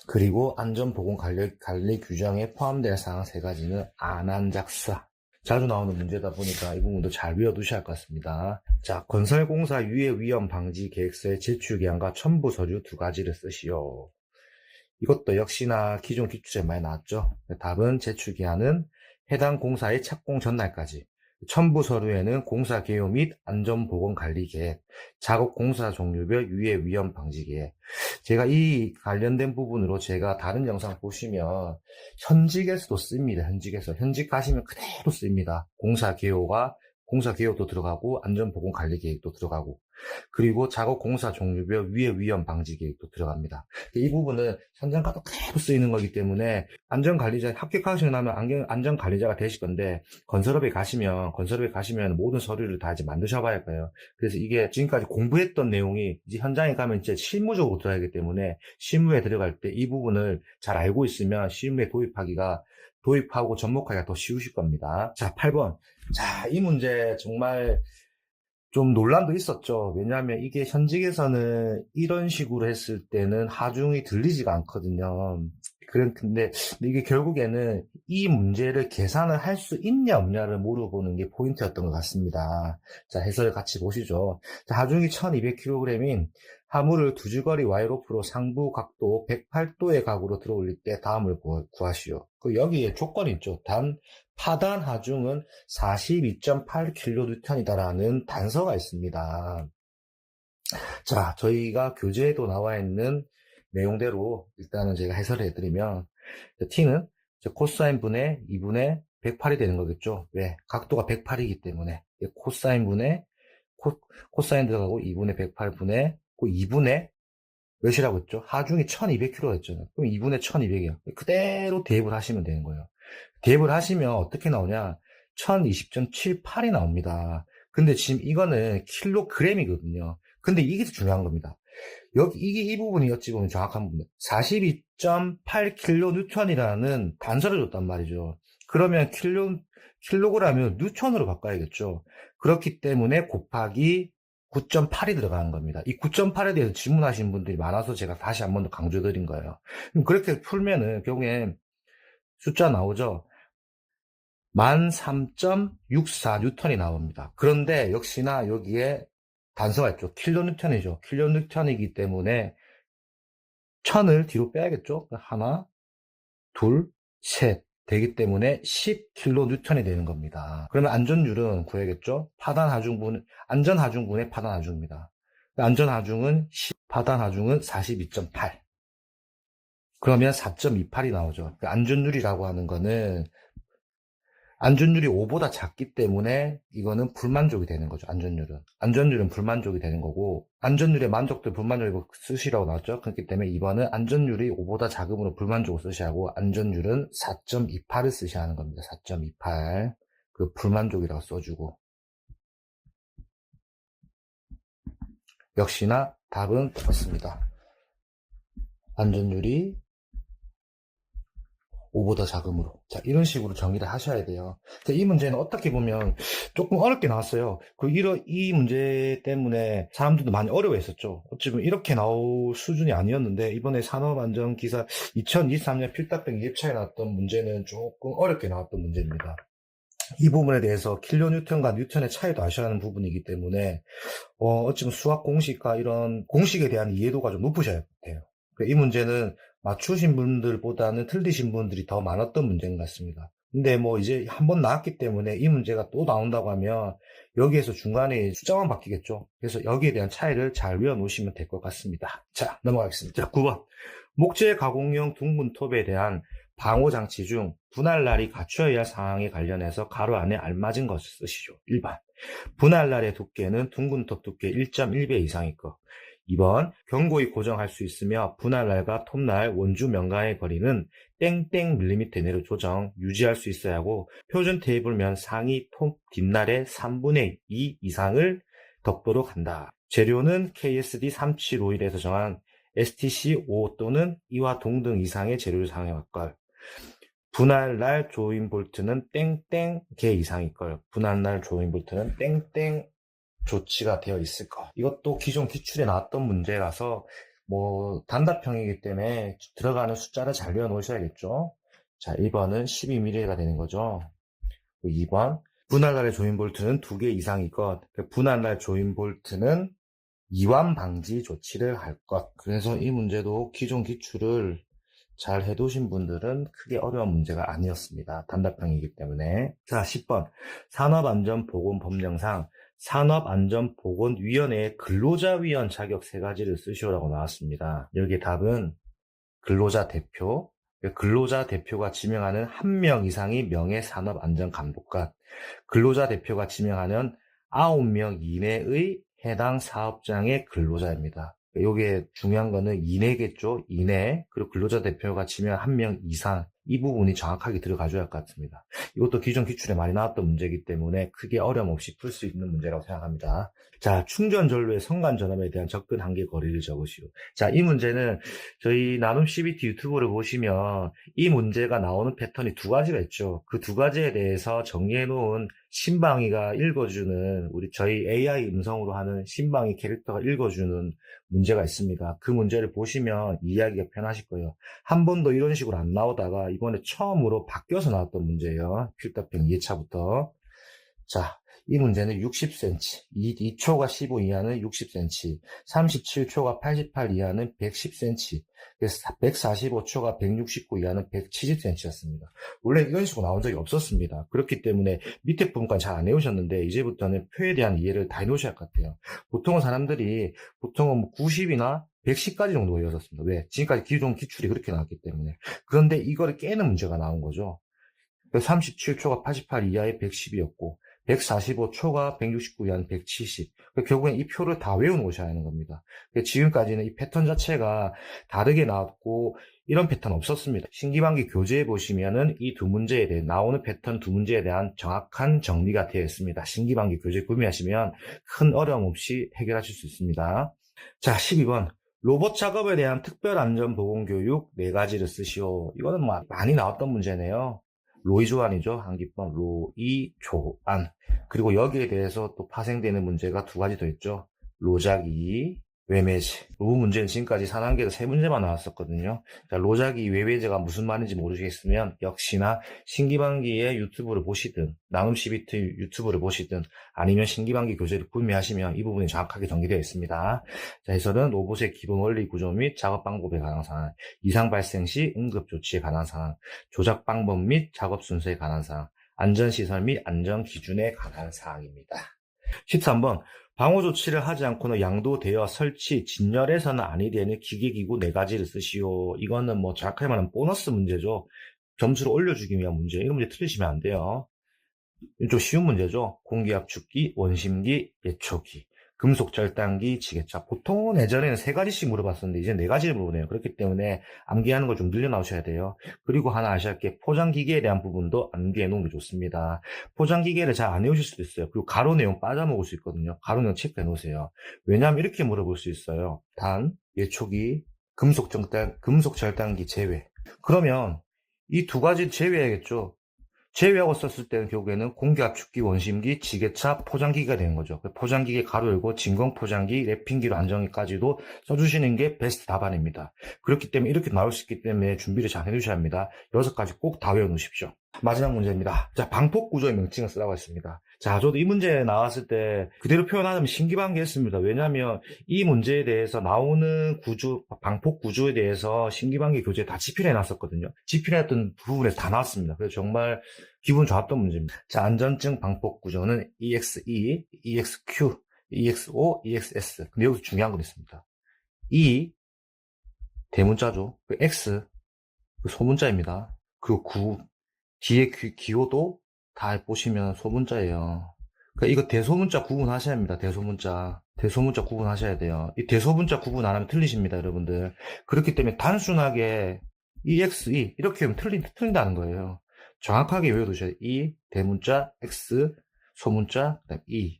그리고 안전보건관리 규정에 포함될 사항 3가지는 안한작사. 자주 나오는 문제다 보니까 이 부분도 잘 외워두셔야 할 것 같습니다. 자, 건설공사 유해 위험 방지 계획서의 제출기한과 첨부 서류 2가지를 쓰시오. 이것도 역시나 기존 기출에 많이 나왔죠. 답은 제출기한은 해당 공사의 착공 전날까지, 첨부 서류에는 공사 개요 및 안전보건관리 계획, 작업 공사 종류별 유해 위험 방지 계획. 제가 이 관련된 부분으로 제가 다른 영상 보시면 현직에서도 씁니다. 현직 가시면 그대로 씁니다. 공사 개요도 들어가고 안전보건관리 계획도 들어가고, 그리고 작업 공사 종류별 유해 위험 방지 계획도 들어갑니다. 이 부분은 현장 가도 그대로 쓰이는 거기 때문에 안전관리자 합격하시고 나면 안전관리자가 되실 건데, 건설업에 가시면 모든 서류를 다 이제 만드셔 봐야 할까요? 그래서 이게 지금까지 공부했던 내용이 이제 현장에 가면 이제 실무적으로 들어가기 때문에, 실무에 들어갈 때 이 부분을 잘 알고 있으면 실무에 도입하고 접목하기가 더 쉬우실 겁니다. 자, 8번. 자, 이 문제 정말 좀 논란도 있었죠. 왜냐하면 이게 현직에서는 이런 식으로 했을 때는 하중이 들리지가 않거든요. 근데 이게 결국에는 이 문제를 계산을 할 수 있냐 없냐를 물어보는 게 포인트였던 것 같습니다. 자, 해설을 같이 보시죠. 자, 하중이 1200kg인 하물을 두주거리 와이로프로 상부 각도 108도의 각으로 들어올릴 때 다음을 구하시오. 여기에 조건이 있죠. 파단 하중은 42.8kN이다라는 단서가 있습니다. 자, 저희가 교재에도 나와 있는 내용대로 일단은 제가 해설을 해드리면, t는 코사인 분의 2분의 108이 되는 거겠죠. 왜? 각도가 108이기 때문에. 코사인 분의 코사인 들어가고 2분의 108분의 2분의 몇이라고 했죠? 하중이 1200kg가 했잖아요. 그럼 2분의 1200이야. 그대로 대입을 하시면 되는 거예요. 대입을 하시면 어떻게 나오냐? 1020.78이 나옵니다. 근데 지금 이거는 킬로그램이거든요. 근데 이게 더 중요한 겁니다. 이 부분이 어찌 보면 정확한 부분. 42.8kN이라는 단서를 줬단 말이죠. 그러면 킬로그램을 뉴턴으로 바꿔야겠죠. 그렇기 때문에 곱하기 9.8이 들어가는 겁니다. 이 9.8에 대해서 질문하신 분들이 많아서 제가 다시 한 번 더 강조드린 거예요. 그렇게 풀면은 결국엔 숫자 나오죠. 13.64N이 나옵니다. 그런데 역시나 여기에 단서가 있죠. 킬로뉴턴이죠. 킬로뉴턴이기 때문에 1000을 뒤로 빼야겠죠. 하나, 둘, 셋 되기 때문에 10kN이 되는 겁니다. 그러면 안전율은 구해야겠죠. 안전하중분의 파단하중입니다. 안전하중은 10, 파단하중은 42.8. 그러면 4.28이 나오죠. 안전율이라고 하는 거는 안전율이 5보다 작기 때문에 이거는 불만족이 되는 거죠. 안전율은 불만족이 되는 거고, 안전율의 만족도 불만족이고 쓰시라고 나왔죠. 그렇기 때문에 2번은 안전율이 5보다 작음으로 불만족을 쓰셔야 하고, 안전율은 4.28을 쓰셔야 하는 겁니다. 4.28. 그 불만족이라고 써주고. 역시나 답은 똑같습니다. 안전율이 5보다 작음으로. 자, 이런 식으로 정의를 하셔야 돼요. 자, 이 문제는 어떻게 보면 조금 어렵게 나왔어요. 이 문제 때문에 사람들도 많이 어려워했었죠. 어찌 보면 이렇게 나올 수준이 아니었는데, 이번에 산업안전기사 2023년 필답병 2회차에 나왔던 문제는 조금 어렵게 나왔던 문제입니다. 이 부분에 대해서 킬로뉴턴과 뉴턴의 차이도 아셔야 하는 부분이기 때문에, 어찌 보면 수학 공식과 이런 공식에 대한 이해도가 좀 높으셔야 돼요. 이 문제는 맞추신 분들보다는 틀리신 분들이 더 많았던 문제인 것 같습니다. 근데 이제 한번 나왔기 때문에 이 문제가 또 나온다고 하면 여기에서 중간에 숫자만 바뀌겠죠. 그래서 여기에 대한 차이를 잘 외워놓으시면 될 것 같습니다. 자, 넘어가겠습니다. 자, 9번. 목재 가공용 둥근톱에 대한 방호장치 중 분할날이 갖춰야 할 상황에 관련해서 가로 안에 알맞은 것을 쓰시죠. 1번. 분할날의 두께는 둥근톱 두께 1.1배 이상일 것. 2번. 견고히 고정할 수 있으며 분할날과 톱날, 원주 명간의 거리는 땡땡 밀리미터 내로 조정, 유지할 수 있어야 하고, 표준 테이블면 상위 톱 뒷날의 3분의 2 이상을 덕도록 한다. 재료는 KSD 3751에서 정한 STC5 또는 이와 동등 이상의 재료를 사용할 걸. 분할날 조인 볼트는 땡땡 개 이상일 걸. 분할날 조인 볼트는 땡땡 조치가 되어 있을 거. 이것도 기존 기출에 나왔던 문제라서 단답형이기 때문에 들어가는 숫자를 잘 외워 놓으셔야겠죠. 자, 1번은 12mm가 되는 거죠. 2번. 분할날의 조인 볼트는 2개 이상일 것. 분할날 조인 볼트는 이완 방지 조치를 할 것. 그래서 이 문제도 기존 기출을 잘 해두신 분들은 크게 어려운 문제가 아니었습니다. 단답형이기 때문에. 자, 10번. 산업안전보건법령상 산업안전보건위원회의 근로자위원 자격 3가지를 쓰시오라고 나왔습니다. 여기 답은 근로자 대표, 근로자 대표가 지명하는 1명 이상의 명예산업안전감독관, 근로자 대표가 지명하는 9명 이내의 해당 사업장의 근로자입니다. 요게 중요한 거는 이내겠죠. 이내. 그리고 근로자 대표가 지명 1명 이상. 이 부분이 정확하게 들어가줘야 할 것 같습니다. 이것도 기존 기출에 많이 나왔던 문제이기 때문에 크게 어려움 없이 풀 수 있는 문제라고 생각합니다. 자, 충전 전로의 성간 전압에 대한 접근 한계 거리를 적으시오. 자, 이 문제는 저희 나눔 CBT 유튜브를 보시면 이 문제가 나오는 패턴이 2가지가 있죠. 그 2가지에 대해서 정리해 놓은 신방이가 읽어주는, 저희 AI 음성으로 하는 신방이 캐릭터가 읽어주는 문제가 있습니다. 그 문제를 보시면 이해하기가 편하실 거예요. 한 번도 이런 식으로 안 나오다가 이번에 처음으로 바뀌어서 나왔던 문제예요. 필답형 2회차부터. 자, 이 문제는 60cm, 2초가 15 이하는 60cm, 37초가 88 이하는 110cm, 145초가 169 이하는 170cm였습니다. 원래 이런 식으로 나온 적이 없었습니다. 그렇기 때문에 밑에 부분까지 잘 안 외우셨는데 이제부터는 표에 대한 이해를 다 해놓으셔야 할 것 같아요. 보통은 사람들이 보통은 90이나 110까지 정도 외웠었습니다. 왜? 지금까지 기존 기출이 그렇게 나왔기 때문에. 그런데 이거를 깨는 문제가 나온 거죠. 37초가 88 이하의 110이었고 145초가 169 이하는 170. 결국엔 이 표를 다 외워놓으셔야 하는 겁니다. 지금까지는 이 패턴 자체가 다르게 나왔고 이런 패턴 없었습니다. 신기반기 교재에 보시면은 이 2문제에 대해 나오는 패턴 2문제에 대한 정확한 정리가 되어 있습니다. 신기반기 교재 구매하시면 큰 어려움 없이 해결하실 수 있습니다. 자, 12번. 로봇 작업에 대한 특별안전보건교육 4가지를 쓰시오. 이거는 많이 나왔던 문제네요. 로이 조안이죠. 한기법 로이 조안. 그리고 여기에 대해서 또 파생되는 문제가 2가지 더 있죠. 로자기, 외매제. 이 문제는 지금까지 4단계에서 3문제만 나왔었거든요. 자, 로자기, 외매제가 무슨 말인지 모르시겠으면 역시나 신기반기의 유튜브를 보시든 나눔 CBT 유튜브를 보시든 아니면 신기반기 교재를 구매하시면 이 부분이 정확하게 정리되어 있습니다. 자, 해설은 로봇의 기본 원리 구조 및 작업 방법에 관한 사항, 이상 발생 시 응급 조치에 관한 사항, 조작 방법 및 작업 순서에 관한 사항, 안전시설 및 안전기준에 관한 사항입니다. 13번. 방호 조치를 하지 않고는 양도되어 설치, 진열해서는 아니 되는 기계기구 4가지를 쓰시오. 이거는 정확하게 말하면 보너스 문제죠. 점수를 올려주기 위한 문제. 이런 문제 틀리시면 안 돼요. 좀 쉬운 문제죠. 공기압축기, 원심기, 예초기, 금속절단기, 지게차. 보통은 예전에는 3가지씩 물어봤었는데 이제 4가지를 물어보네요. 그렇기 때문에 암기하는 걸 좀 늘려나오셔야 돼요. 그리고 하나 아셔야 할 게 포장기계에 대한 부분도 암기해 놓은 게 좋습니다. 포장기계를 잘 안 외우실 수도 있어요. 그리고 가로 내용 빠져먹을 수 있거든요. 가로 내용 체크해 놓으세요. 왜냐하면 이렇게 물어볼 수 있어요. 단, 예초기, 금속절단기 제외. 그러면 이 2가지 제외해야겠죠. 제외하고 썼을 때는 결국에는 공기압축기, 원심기, 지게차, 포장기가 되는 거죠. 포장기계 가로 열고 진공포장기, 랩핑기로 안정기까지도 써주시는 게 베스트 답안입니다. 그렇기 때문에 이렇게 나올 수 있기 때문에 준비를 잘 해두셔야 합니다. 6가지 꼭 다 외워놓으십시오. 마지막 문제입니다. 자, 방폭구조의 명칭을 쓰라고 했습니다. 자, 저도 이 문제 나왔을 때 그대로 표현하자면 신기반기 했습니다. 왜냐하면 이 문제에 대해서 나오는 방폭구조에 대해서 신기반기 교재에 다 집필해 놨었거든요. 집필했던 부분에서 다 나왔습니다. 그래서 정말 기분 좋았던 문제입니다. 자, 안전증 방폭구조는 EXE, EXQ, EXO, EXS. 근데 여기서 중요한 건 있습니다. E, 대문자죠. 그 X, 그 소문자입니다. 그리고 9, 뒤에 기호도 다 보시면 소문자예요. 그러니까 이거 대소문자 구분하셔야 합니다. 대소문자 구분하셔야 돼요. 이 대소문자 구분 안 하면 틀리십니다, 여러분들. 그렇기 때문에 단순하게 EXE 이렇게 하면 틀린다는 거예요. 정확하게 외워두셔야 돼요. E, 대문자, X, 소문자, 그다음 E.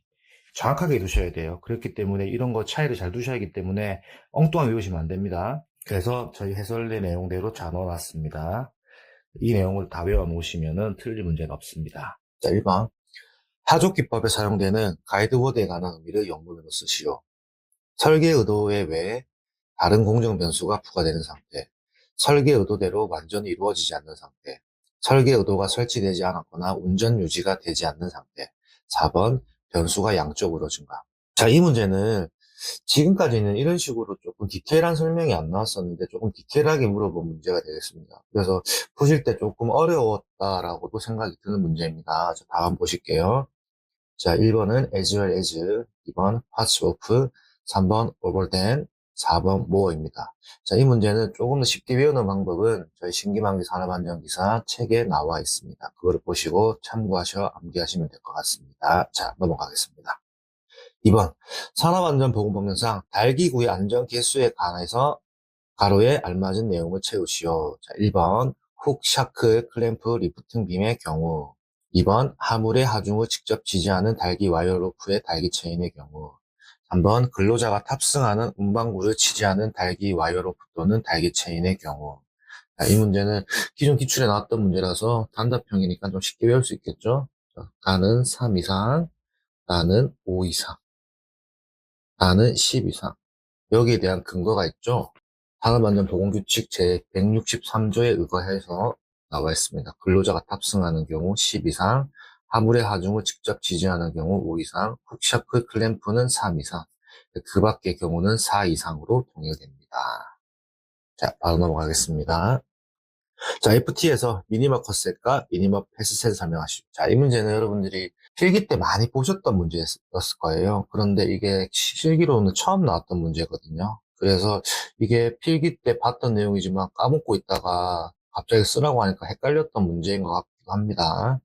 정확하게 외우셔야 돼요. 그렇기 때문에 이런 거 차이를 잘 두셔야 하기 때문에 엉뚱하게 외우시면 안 됩니다. 그래서 저희 해설의 내용대로 잘 넣어놨습니다. 이 내용을 다 외워놓으시면 틀릴 문제는 없습니다. 자, 1번. 하족기법에 사용되는 가이드워드에 관한 의미를 영문으로 쓰시오. 설계 의도에 외에 다른 공정 변수가 부과되는 상태, 설계 의도대로 완전히 이루어지지 않는 상태, 설계 의도가 설치되지 않았거나 운전 유지가 되지 않는 상태. 4번. 변수가 양적으로 증가. 자, 이 문제는 지금까지는 이런 식으로 조금 디테일한 설명이 안 나왔었는데 조금 디테일하게 물어본 문제가 되겠습니다. 그래서 푸실 때 조금 어려웠다라고도 생각이 드는 문제입니다. 자, 다음 보실게요. 자, 1번은 as well as, 2번 parts of, 3번 over than, 4번 more입니다. 자, 이 문제는 조금 더 쉽게 외우는 방법은 저희 신기방기 산업안전기사 책에 나와 있습니다. 그거를 보시고 참고하셔 암기하시면 될 것 같습니다. 자, 넘어가겠습니다. 2번 산업안전보건법령상 달기구의 안전 개수에 관해서 가로에 알맞은 내용을 채우시오. 자, 1번 훅, 샤크, 클램프, 리프팅 빔의 경우, 2번 하물의 하중을 직접 지지하는 달기 와이어 로프의 달기 체인의 경우, 3번 근로자가 탑승하는 운반구를 지지하는 달기 와이어 로프 또는 달기 체인의 경우. 자, 이 문제는 기존 기출에 나왔던 문제라서 단답형이니까 좀 쉽게 외울 수 있겠죠? 자, 나는 3 이상, 나는 5 이상, 나는 10 이상. 여기에 대한 근거가 있죠? 산업안전보건규칙 제163조에 의거해서 나와 있습니다. 근로자가 탑승하는 경우 10 이상, 화물의 하중을 직접 지지하는 경우 5 이상, 훅샤크 클램프는 3 이상, 그 밖의 경우는 4 이상으로 동일됩니다. 자, 바로 넘어가겠습니다. 자, FT에서 미니멀 컷셋과 미니멀 패스셋을 설명하시죠. 자, 이 문제는 여러분들이 필기 때 많이 보셨던 문제였을 거예요. 그런데 이게 실기로는 처음 나왔던 문제거든요. 그래서 이게 필기 때 봤던 내용이지만 까먹고 있다가 갑자기 쓰라고 하니까 헷갈렸던 문제인 것 같기도 합니다.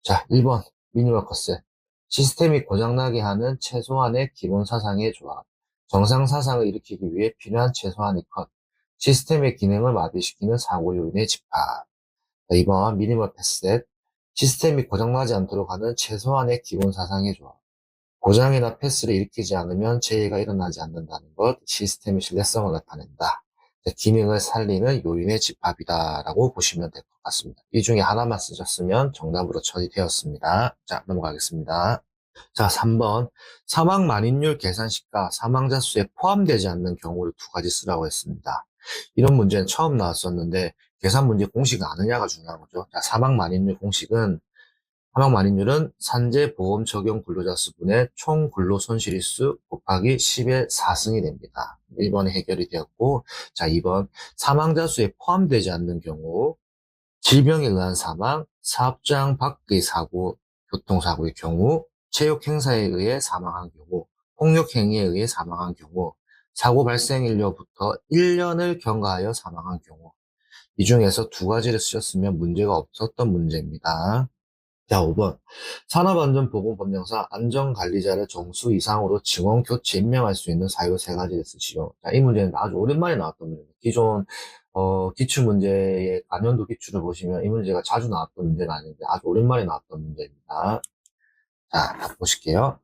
자, 1번 미니멀 컷셋. 시스템이 고장나게 하는 최소한의 기본 사상의 조합. 정상 사상을 일으키기 위해 필요한 최소한의 컷. 시스템의 기능을 마비시키는 사고 요인의 집합. 2번 미니멀 패스셋. 시스템이 고장나지 않도록 하는 최소한의 기본 사상의 조합. 고장이나 패스를 일으키지 않으면 재해가 일어나지 않는다는 것, 시스템의 신뢰성을 나타낸다. 기능을 살리는 요인의 집합이다라고 보시면 될 것 같습니다. 이 중에 하나만 쓰셨으면 정답으로 처리되었습니다. 자, 넘어가겠습니다. 자, 3번. 사망 만인율 계산식과 사망자 수에 포함되지 않는 경우를 두 가지 쓰라고 했습니다. 이런 문제는 처음 나왔었는데 계산 문제 공식이 아느냐가 중요한 거죠. 자, 사망 만인율 공식은 사망 만인율은 산재 보험 적용 근로자 수분의 총 근로 손실일수 곱하기 10의 4승이 됩니다. 1번에 해결이 되었고, 자, 2번 사망자 수에 포함되지 않는 경우 질병에 의한 사망, 사업장 밖의 사고, 교통사고의 경우, 체육 행사에 의해 사망한 경우, 폭력 행위에 의해 사망한 경우, 사고 발생일로부터 1년을 경과하여 사망한 경우, 이 중에서 두 가지를 쓰셨으면 문제가 없었던 문제입니다. 자, 5번. 산업안전보건법령상 안전관리자를 정수 이상으로 직원 교체 임명할 수 있는 사유 세 가지를 쓰시오. 자, 이 문제는 아주 오랜만에 나왔던 문제입니다. 기존, 기출문제의 관연도 기출을 보시면 이 문제가 자주 나왔던 문제는 아닌데 아주 오랜만에 나왔던 문제입니다. 자, 보실게요.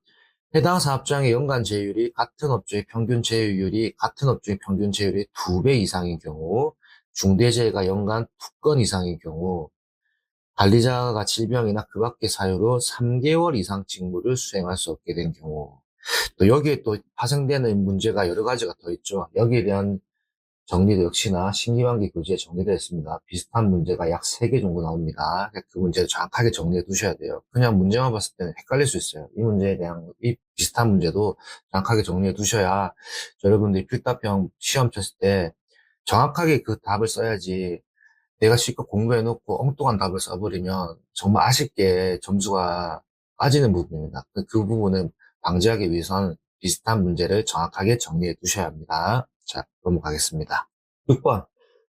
해당 사업장의 연간 제휴율이 같은 업종의 평균 제휴율이 2배 이상인 경우, 중대재해가 연간 2건 이상인 경우, 관리자가 질병이나 그 밖의 사유로 3개월 이상 직무를 수행할 수 없게 된 경우, 또 여기에 또 파생되는 문제가 여러 가지가 더 있죠. 여기에 대한 정리도 역시나 신기반기 교재에 정리되어 있습니다. 비슷한 문제가 약 3개 정도 나옵니다. 그 문제를 정확하게 정리해 두셔야 돼요. 그냥 문제만 봤을 때는 헷갈릴 수 있어요. 이 문제에 대한, 이 비슷한 문제도 정확하게 정리해 두셔야 여러분들이 필답형 시험 쳤을 때 정확하게 그 답을 써야지, 내가 실컷 공부해놓고 엉뚱한 답을 써버리면 정말 아쉽게 점수가 빠지는 부분입니다. 그 부분은 방지하기 위해서는 비슷한 문제를 정확하게 정리해 두셔야 합니다. 자, 넘어가겠습니다. 6번.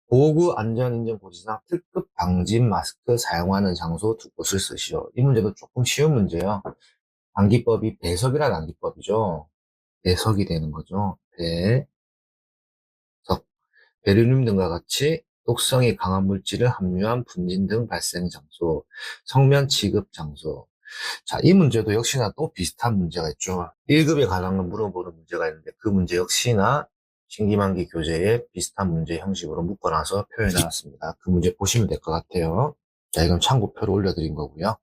보호구 안전인증고지상 특급 방진 마스크 사용하는 장소 두 곳을 쓰시오. 이 문제도 조금 쉬운 문제예요. 암기법이 배석이란 암기법이죠. 배석이 되는 거죠. 배석. 베릴륨 등과 같이 독성이 강한 물질을 함유한 분진 등 발생 장소, 성면 취급 장소. 자, 이 문제도 역시나 또 비슷한 문제가 있죠. 1급에 관한 걸 물어보는 문제가 있는데 그 문제 역시나 신기만기 교재에 비슷한 문제 형식으로 묶어놔서 표현해 놨습니다. 그 문제 보시면 될 것 같아요. 자, 이건 참고표로 올려드린 거고요.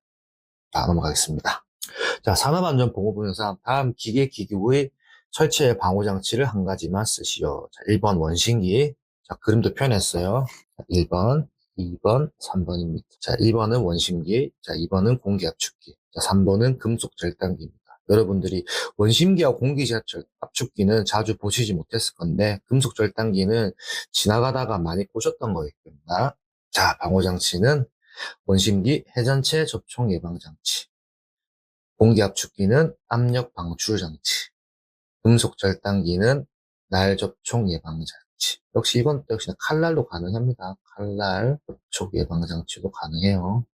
자, 넘어가겠습니다. 자, 산업안전보건법령상 다음 기계 기기의 설치의 방호장치를 한 가지만 쓰시오. 자, 1번 원심기. 자, 그림도 표현했어요. 자, 1번, 2번, 3번입니다. 자, 1번은 원심기. 자, 2번은 공기압축기. 자, 3번은 금속 절단기입니다. 여러분들이 원심기와 공기지하철 압축기는 자주 보시지 못했을 건데 금속절단기는 지나가다가 많이 보셨던 거겠습니다. 자, 방호장치는 원심기 회전체 접촉 예방장치, 공기압축기는 압력 방출장치, 금속절단기는 날 접촉 예방장치. 역시 이건 역시나 칼날로 가능합니다. 칼날 접촉 예방장치도 가능해요.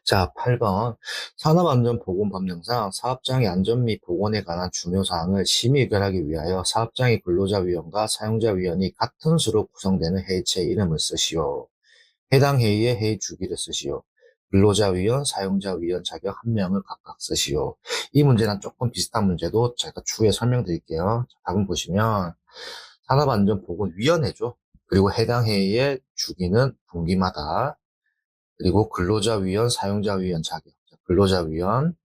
자, 8번. 산업안전보건법령상 사업장의 안전 및 보건에 관한 중요사항을 심의 의결하기 위하여 사업장의 근로자위원과 사용자위원이 같은 수로 구성되는 회의체의 이름을 쓰시오. 해당 회의의 회의 주기를 쓰시오. 근로자위원, 사용자위원 자격 한 명을 각각 쓰시오. 이 문제랑 조금 비슷한 문제도 제가 추후에 설명드릴게요. 답은 보시면 산업안전보건위원회죠. 그리고 해당 회의의 주기는 분기마다, 그리고 근로자위원, 사용자위원 자격, 근로자위원,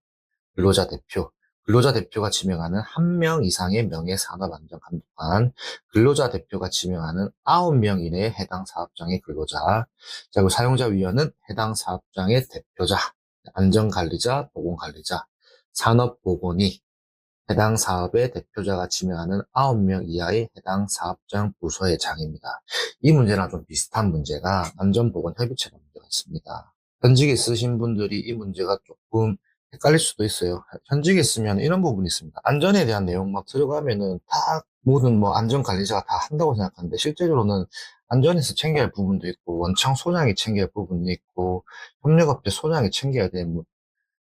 근로자대표, 근로자대표가 지명하는 한 명 이상의 명예산업안전감독관, 근로자대표가 지명하는 9명 이내의 해당 사업장의 근로자, 자, 그리고 사용자위원은 해당 사업장의 대표자, 안전관리자, 보건관리자, 산업보건이 해당 사업의 대표자가 지명하는 9명 이하의 해당 사업장 부서의 장입니다. 이 문제랑 좀 비슷한 문제가 안전보건협의체가 문제가 있습니다. 현직에 쓰신 분들이 이 문제가 조금 헷갈릴 수도 있어요. 현직에 쓰면 이런 부분이 있습니다. 안전에 대한 내용 막 들어가면은 다 모든 뭐 안전관리자가 다 한다고 생각하는데 실제로는 안전에서 챙겨야 할 부분도 있고 원청 소장이 챙겨야 할 부분도 있고 협력업체 소장이 챙겨야 될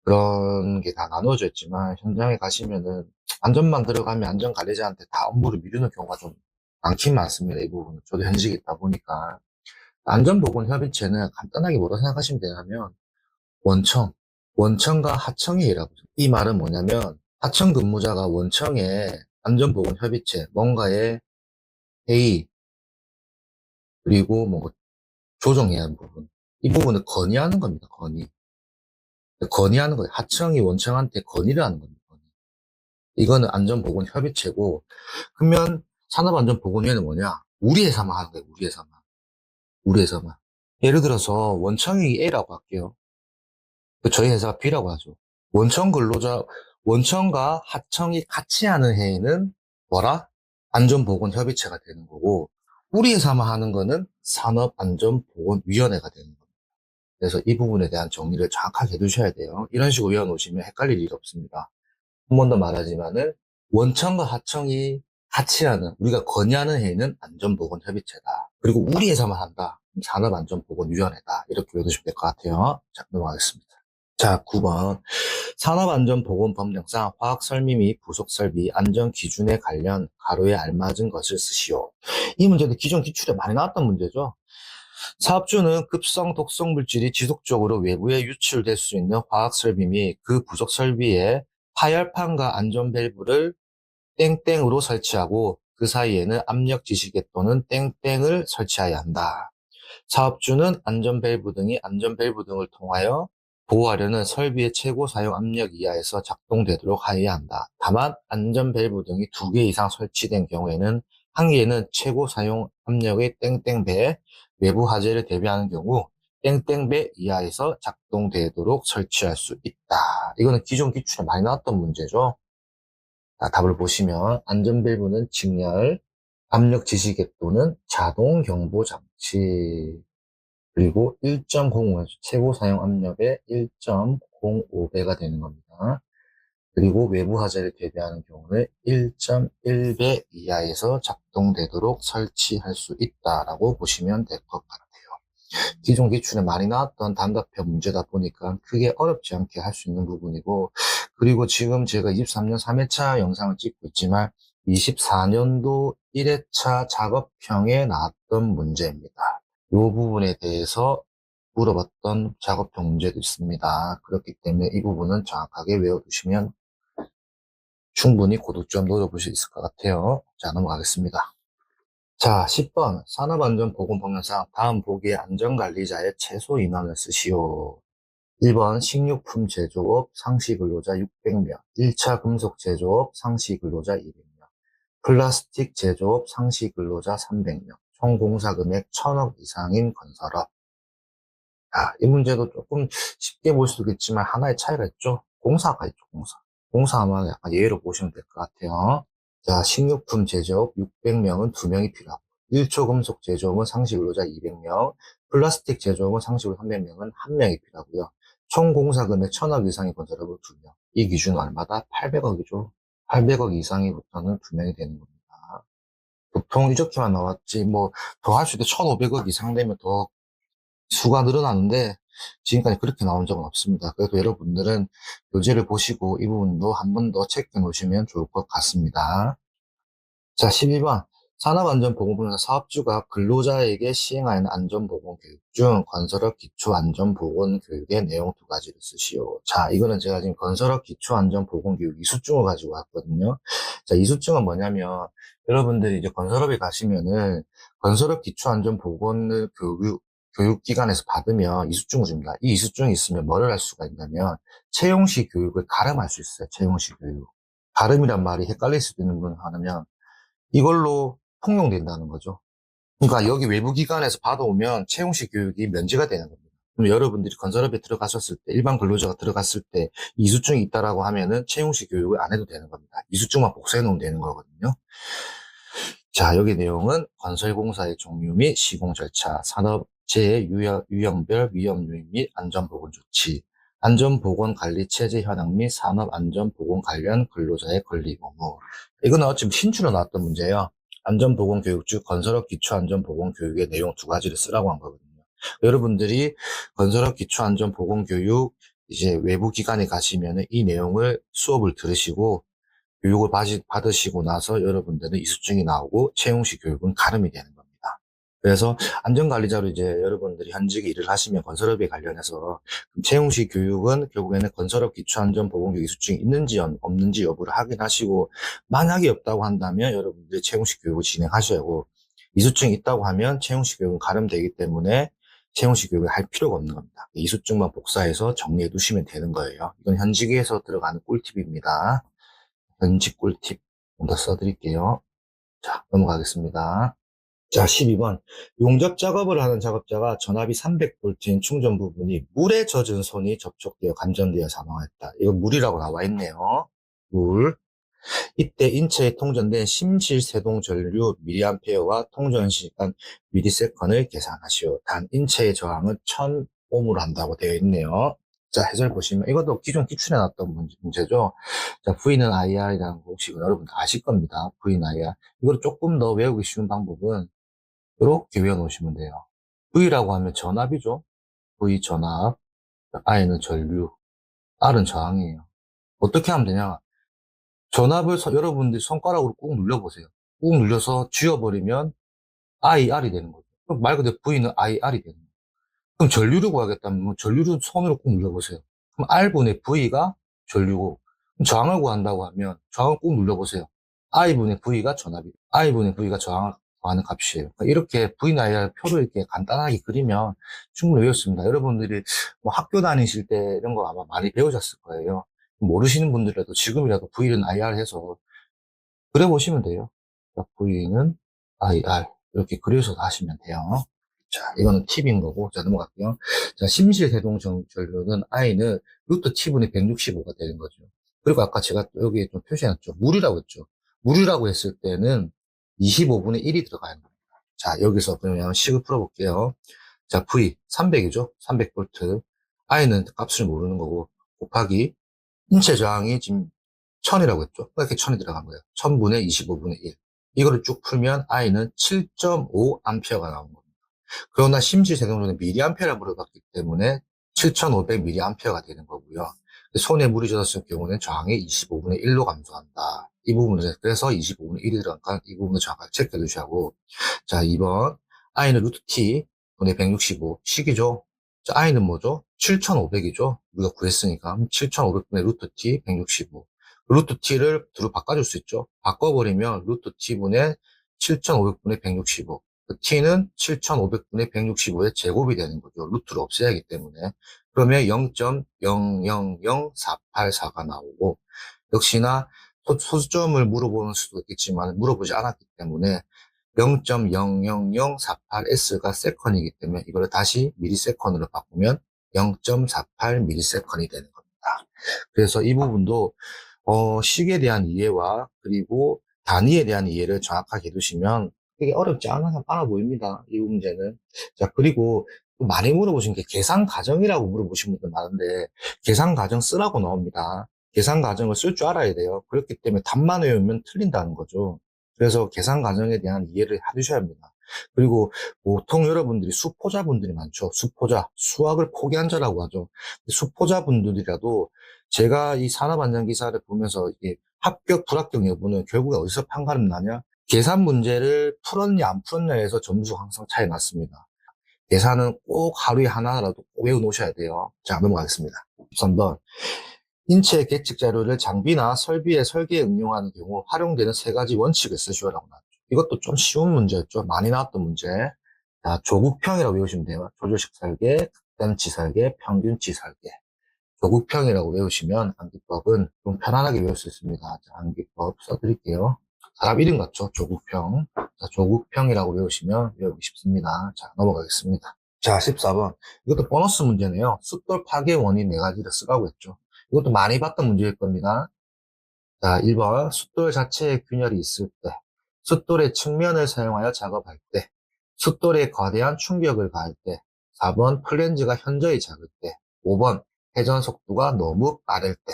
그런 게 다 나눠져 있지만 현장에 가시면은 안전만 들어가면 안전관리자한테 다 업무를 미루는 경우가 좀 많긴 많습니다. 이 부분은. 저도 현직에 있다 보니까. 안전보건협의체는 간단하게 뭐라 생각하시면 되냐면 원청과 하청의 일하고 있습니다. 이 말은 뭐냐면 하청 근무자가 원청의 안전보건협의체 뭔가의 회의 그리고 뭐 조정해야 하는 부분 이 부분을 건의하는 겁니다. 건의하는 거예요. 하청이 원청한테 건의를 하는 겁니다. 이거는 안전보건협의체고, 그러면 산업안전보건위원회는 뭐냐? 우리 회사만 하는 거예요. 우리 회사만. 우리 회사만. 예를 들어서 원청이 A라고 할게요. 저희 회사가 B라고 하죠. 원청 근로자, 원청과 하청이 같이 하는 회의는 뭐라? 안전보건협의체가 되는 거고, 우리 회사만 하는 거는 산업안전보건위원회가 되는 겁니다. 그래서 이 부분에 대한 정리를 정확하게 해두셔야 돼요. 이런 식으로 외워놓으시면 헷갈릴 일이 없습니다. 한 번 더 말하지만은 원청과 하청이 같이 하는 우리가 건의하는 회의는 안전보건협의체다. 그리고 우리 회사만 한다. 산업안전보건위원회다. 이렇게 외우시면 될 것 같아요. 자, 넘어가겠습니다. 자, 9번. 산업안전보건법령상 화학설비 및 부속설비 안전기준에 관련 가로에 알맞은 것을 쓰시오. 이 문제도 기존 기출에 많이 나왔던 문제죠. 사업주는 급성 독성 물질이 지속적으로 외부에 유출될 수 있는 화학설비 및 그 부속설비에 파열판과 안전밸브를 땡땡으로 설치하고 그 사이에는 압력 지시개 또는 땡땡을 설치해야 한다. 사업주는 안전밸브 등을 통하여 보호하려는 설비의 최고 사용 압력 이하에서 작동되도록 하여야 한다. 다만 안전밸브 등이 2개 이상 설치된 경우에는 한 개는 최고 사용 압력의 땡땡배 외부 화재를 대비하는 경우 땡땡배 이하에서 작동되도록 설치할 수 있다. 이거는 기존 기출에 많이 나왔던 문제죠. 자, 답을 보시면 안전밸브는 직렬, 압력 지시개 또는 자동 경보 장치, 그리고 1.05 최고 사용 압력의 1.05배가 되는 겁니다. 그리고 외부 화재를 대비하는 경우는 1.1배 이하에서 작동되도록 설치할 수 있다라고 보시면 될 것 같아요. 기존 기출에 많이 나왔던 단답형 문제다 보니까 크게 어렵지 않게 할 수 있는 부분이고, 그리고 지금 제가 23년 3회차 영상을 찍고 있지만 24년도 1회차 작업형에 나왔던 문제입니다. 이 부분에 대해서 물어봤던 작업형 문제도 있습니다. 그렇기 때문에 이 부분은 정확하게 외워두시면 충분히 고득점 노려볼 수 있을 것 같아요. 자, 넘어가겠습니다. 자, 10번 산업안전보건법령상 다음 보기의 안전관리자의 최소 인원을 쓰시오. 1번 식료품 제조업 상시근로자 600명, 1차 금속 제조업 상시근로자 200명, 플라스틱 제조업 상시근로자 300명, 총 공사금액 1,000억 이상인 건설업. 이 문제도 조금 쉽게 볼 수도 있겠지만 하나의 차이가 있죠. 공사가 있죠, 공사. 공사하면 약간 예외로 보시면 될 것 같아요. 자, 식료품 제조업 600명은 2명이 필요하고, 일초금속 제조업은 상시근로자 200명, 플라스틱 제조업은 상시근로 300명은 1명이 필요하고요. 총 공사금액 1000억 이상의 건설업은 2명. 이 기준은 얼마다? 800억이죠. 800억 이상이부터는 2명이 되는 겁니다. 보통 이렇게만 나왔지, 뭐, 더 할 수 있대 1500억 이상 되면 더 수가 늘어나는데, 지금까지 그렇게 나온 적은 없습니다. 그래도 여러분들은 교재를 보시고 이 부분도 한 번 더 체크해 놓으시면 좋을 것 같습니다. 자, 12번. 산업안전보건부는 사업주가 근로자에게 시행하는 안전보건교육 중 건설업 기초안전보건교육의 내용 두 가지를 쓰시오. 자, 이거는 제가 지금 건설업 기초안전보건교육 이수증을 가지고 왔거든요. 자, 이수증은 뭐냐면 여러분들이 이제 건설업에 가시면은 건설업 기초안전보건을 교육기관에서 받으면 이수증을 줍니다. 이 이수증이 있으면 뭐를 할 수가 있냐면 채용시 교육을 가름할 수 있어요. 채용시 교육. 가름이란 말이 헷갈릴 수도 있는 분 하나면 이걸로 통용된다는 거죠. 그러니까 여기 외부 기관에서 받아오면 채용식 교육이 면제가 되는 겁니다. 그럼 여러분들이 건설업에 들어가셨을 때, 일반 근로자가 들어갔을 때 이수증이 있다라고 하면은 채용식 교육을 안 해도 되는 겁니다. 이수증만 복사해 놓으면 되는 거거든요. 자, 여기 내용은 건설공사의 종류 및 시공 절차, 산업재해 유형별 위험 요인 및 안전보건 조치, 안전보건관리체제 현황 및 산업안전보건 관련 근로자의 권리 의무. 이거는 지금 신주로 나왔던 문제예요. 안전보건교육 중 건설업 기초안전보건교육의 내용 두 가지를 쓰라고 한 거거든요. 여러분들이 건설업 기초안전보건교육 이제 외부 기관에 가시면 이 내용을 수업을 들으시고 교육을 받으시고 나서 여러분들은 이수증이 나오고 채용식 교육은 가름이 되는 겁니다. 그래서 안전관리자로 이제 여러분들이 현직에 일을 하시면 건설업에 관련해서 채용식 교육은 결국에는 건설업 기초안전보건교육 이수증이 있는지 없는지 여부를 확인하시고 만약에 없다고 한다면 여러분들이 채용식 교육을 진행하셔야 하고 이수증이 있다고 하면 채용식 교육은 가름되기 때문에 채용식 교육을 할 필요가 없는 겁니다. 이수증만 복사해서 정리해 두시면 되는 거예요. 이건 현직에서 들어가는 꿀팁입니다. 현직 꿀팁 좀 더 써드릴게요. 자, 넘어가겠습니다. 자, 12번. 용접 작업을 하는 작업자가 전압이 300V인 충전 부분이 물에 젖은 손이 접촉되어 감전되어 사망했다. 이거 물이라고 나와 있네요. 물. 이때 인체에 통전된 심실세동 전류 미리암페어와 통전 시간 미리세컨을 계산하시오. 단 인체의 저항은 1000옴으로 한다고 되어 있네요. 자, 해설 보시면 이것도 기존 기출에 나왔던 문제죠. 자, V는 IR이라는 거 혹시 여러분 다 아실 겁니다. V는 IR. 이걸 조금 더 외우기 쉬운 방법은 이렇게 외워놓으시면 돼요. V라고 하면 전압이죠. V 전압, I는 전류, R은 저항이에요. 어떻게 하면 되냐? 전압을 여러분들이 손가락으로 꾹 눌러보세요. 꾹 눌려서 쥐어버리면 IR이 되는 거죠. 그럼 말 그대로 V는 IR이 되는 거예요. 그럼 전류를 구하겠다면 전류를 손으로 꾹 눌러보세요. 그럼 R분의 V가 전류고, 그럼 저항을 구한다고 하면 저항을 꾹 눌러보세요. I분의 V가 전압이, I분의 V가 저항을 구하는 값이에요. 그러니까 이렇게 V나 IR 표를 이렇게 간단하게 그리면 충분히 외웠습니다. 여러분들이 뭐 학교 다니실 때 이런 거 아마 많이 배우셨을 거예요. 모르시는 분들이라도 지금이라도 V는 IR 해서 그려보시면 돼요. V는 IR 이렇게 그려서 하시면 돼요. 자, 이거는 팁인 거고, 자, 넘어갈게요. 자, 심실세동전류는 I는 루트 T분의 165가 되는 거죠. 그리고 아까 제가 여기에 좀 표시해놨죠. 물이라고 했죠. 물이라고 했을 때는 25분의 1이 들어가야 합니다. 자, 여기서 그러면 식을 풀어볼게요. 자, V 300이죠. 300V. I는 값을 모르는 거고, 곱하기 인체 저항이 지금 1000이라고 했죠. 이렇게 1000이 들어간 거예요. 1000분의 25분의 1. 이거를 쭉 풀면 I는 7.5A가 나온 겁니다. 그러나 심실세동률은 미리암페어를 물어봤기 때문에 7500mA가 되는 거고요. 손에 물이 젖었을 경우는 저항이 25분의 1로 감소한다. 이 부분은 그래서 25분의 1이 들어가니까 이 부분을 정확하게 체크해 두셔야 하고, 자, 2번 I는 루트 T 분의 165 식이죠. 자, I는 뭐죠? 7500이죠. 우리가 구했으니까 7500분의 루트 T 165. 루트 T를 두루 바꿔줄 수 있죠. 바꿔버리면 루트 T분의 7500분의 165. 그 T는 7500분의 165의 제곱이 되는 거죠. 루트를 없애야 하기 때문에. 그러면 0.000484가 나오고, 역시나 소수점을 물어보는 수도 있겠지만 물어보지 않았기 때문에 0.00048S가 세컨이기 때문에 이걸 다시 미리세컨으로 바꾸면 0.48 미리세컨이 되는 겁니다. 그래서 이 부분도 식에 대한 이해와 그리고 단위에 대한 이해를 정확하게 해두시면 되게 어렵지 않아 보입니다. 이 문제는. 자, 그리고 또 많이 물어보신 게 계산 가정이라고 물어보신 분들 많은데 계산 가정 쓰라고 나옵니다. 계산 가정을 쓸 줄 알아야 돼요. 그렇기 때문에 답만 외우면 틀린다는 거죠. 그래서 계산 가정에 대한 이해를 해두셔야 합니다. 그리고 보통 여러분들이 수포자분들이 많죠. 수포자, 수학을 포기한 자라고 하죠. 수포자분들이라도 제가 이 산업안전기사를 보면서 이게 합격, 불합격 여부는 결국에 어디서 판가름 나냐? 계산 문제를 풀었냐, 안 풀었냐에서 점수 항상 차이 났습니다. 계산은 꼭 하루에 하나라도 꼭 외워놓으셔야 돼요. 자, 넘어가겠습니다. 13번. 인체 계측 자료를 장비나 설비의 설계에 응용하는 경우 활용되는 세 가지 원칙을 쓰시오라고 나왔죠. 이것도 좀 쉬운 문제였죠. 많이 나왔던 문제. 자, 조국평이라고 외우시면 돼요. 조조식 설계, 극단치 설계, 평균치 설계. 조국평이라고 외우시면 암기법은 좀 편안하게 외울 수 있습니다. 자, 암기법 써드릴게요. 사람 이름 같죠? 조국평. 자, 조국평이라고 외우시면 외우기 쉽습니다. 자, 넘어가겠습니다. 자, 14번. 이것도 보너스 문제네요. 숫돌 파괴 원인 네 가지를 쓰라고 했죠. 이것도 많이 봤던 문제일 겁니다. 자, 1번. 숫돌 자체에 균열이 있을 때, 숫돌의 측면을 사용하여 작업할 때, 숫돌에 거대한 충격을 가할 때, 4번. 플랜지가 현저히 작을 때, 5번. 회전 속도가 너무 빠를 때.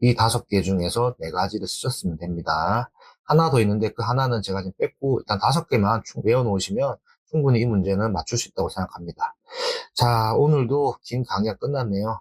이 5개 중에서 4가지를 쓰셨으면 됩니다. 하나 더 있는데 그 하나는 제가 지금 뺐고 일단 5개만 외워놓으시면 충분히 이 문제는 맞출 수 있다고 생각합니다. 자, 오늘도 긴 강의가 끝났네요.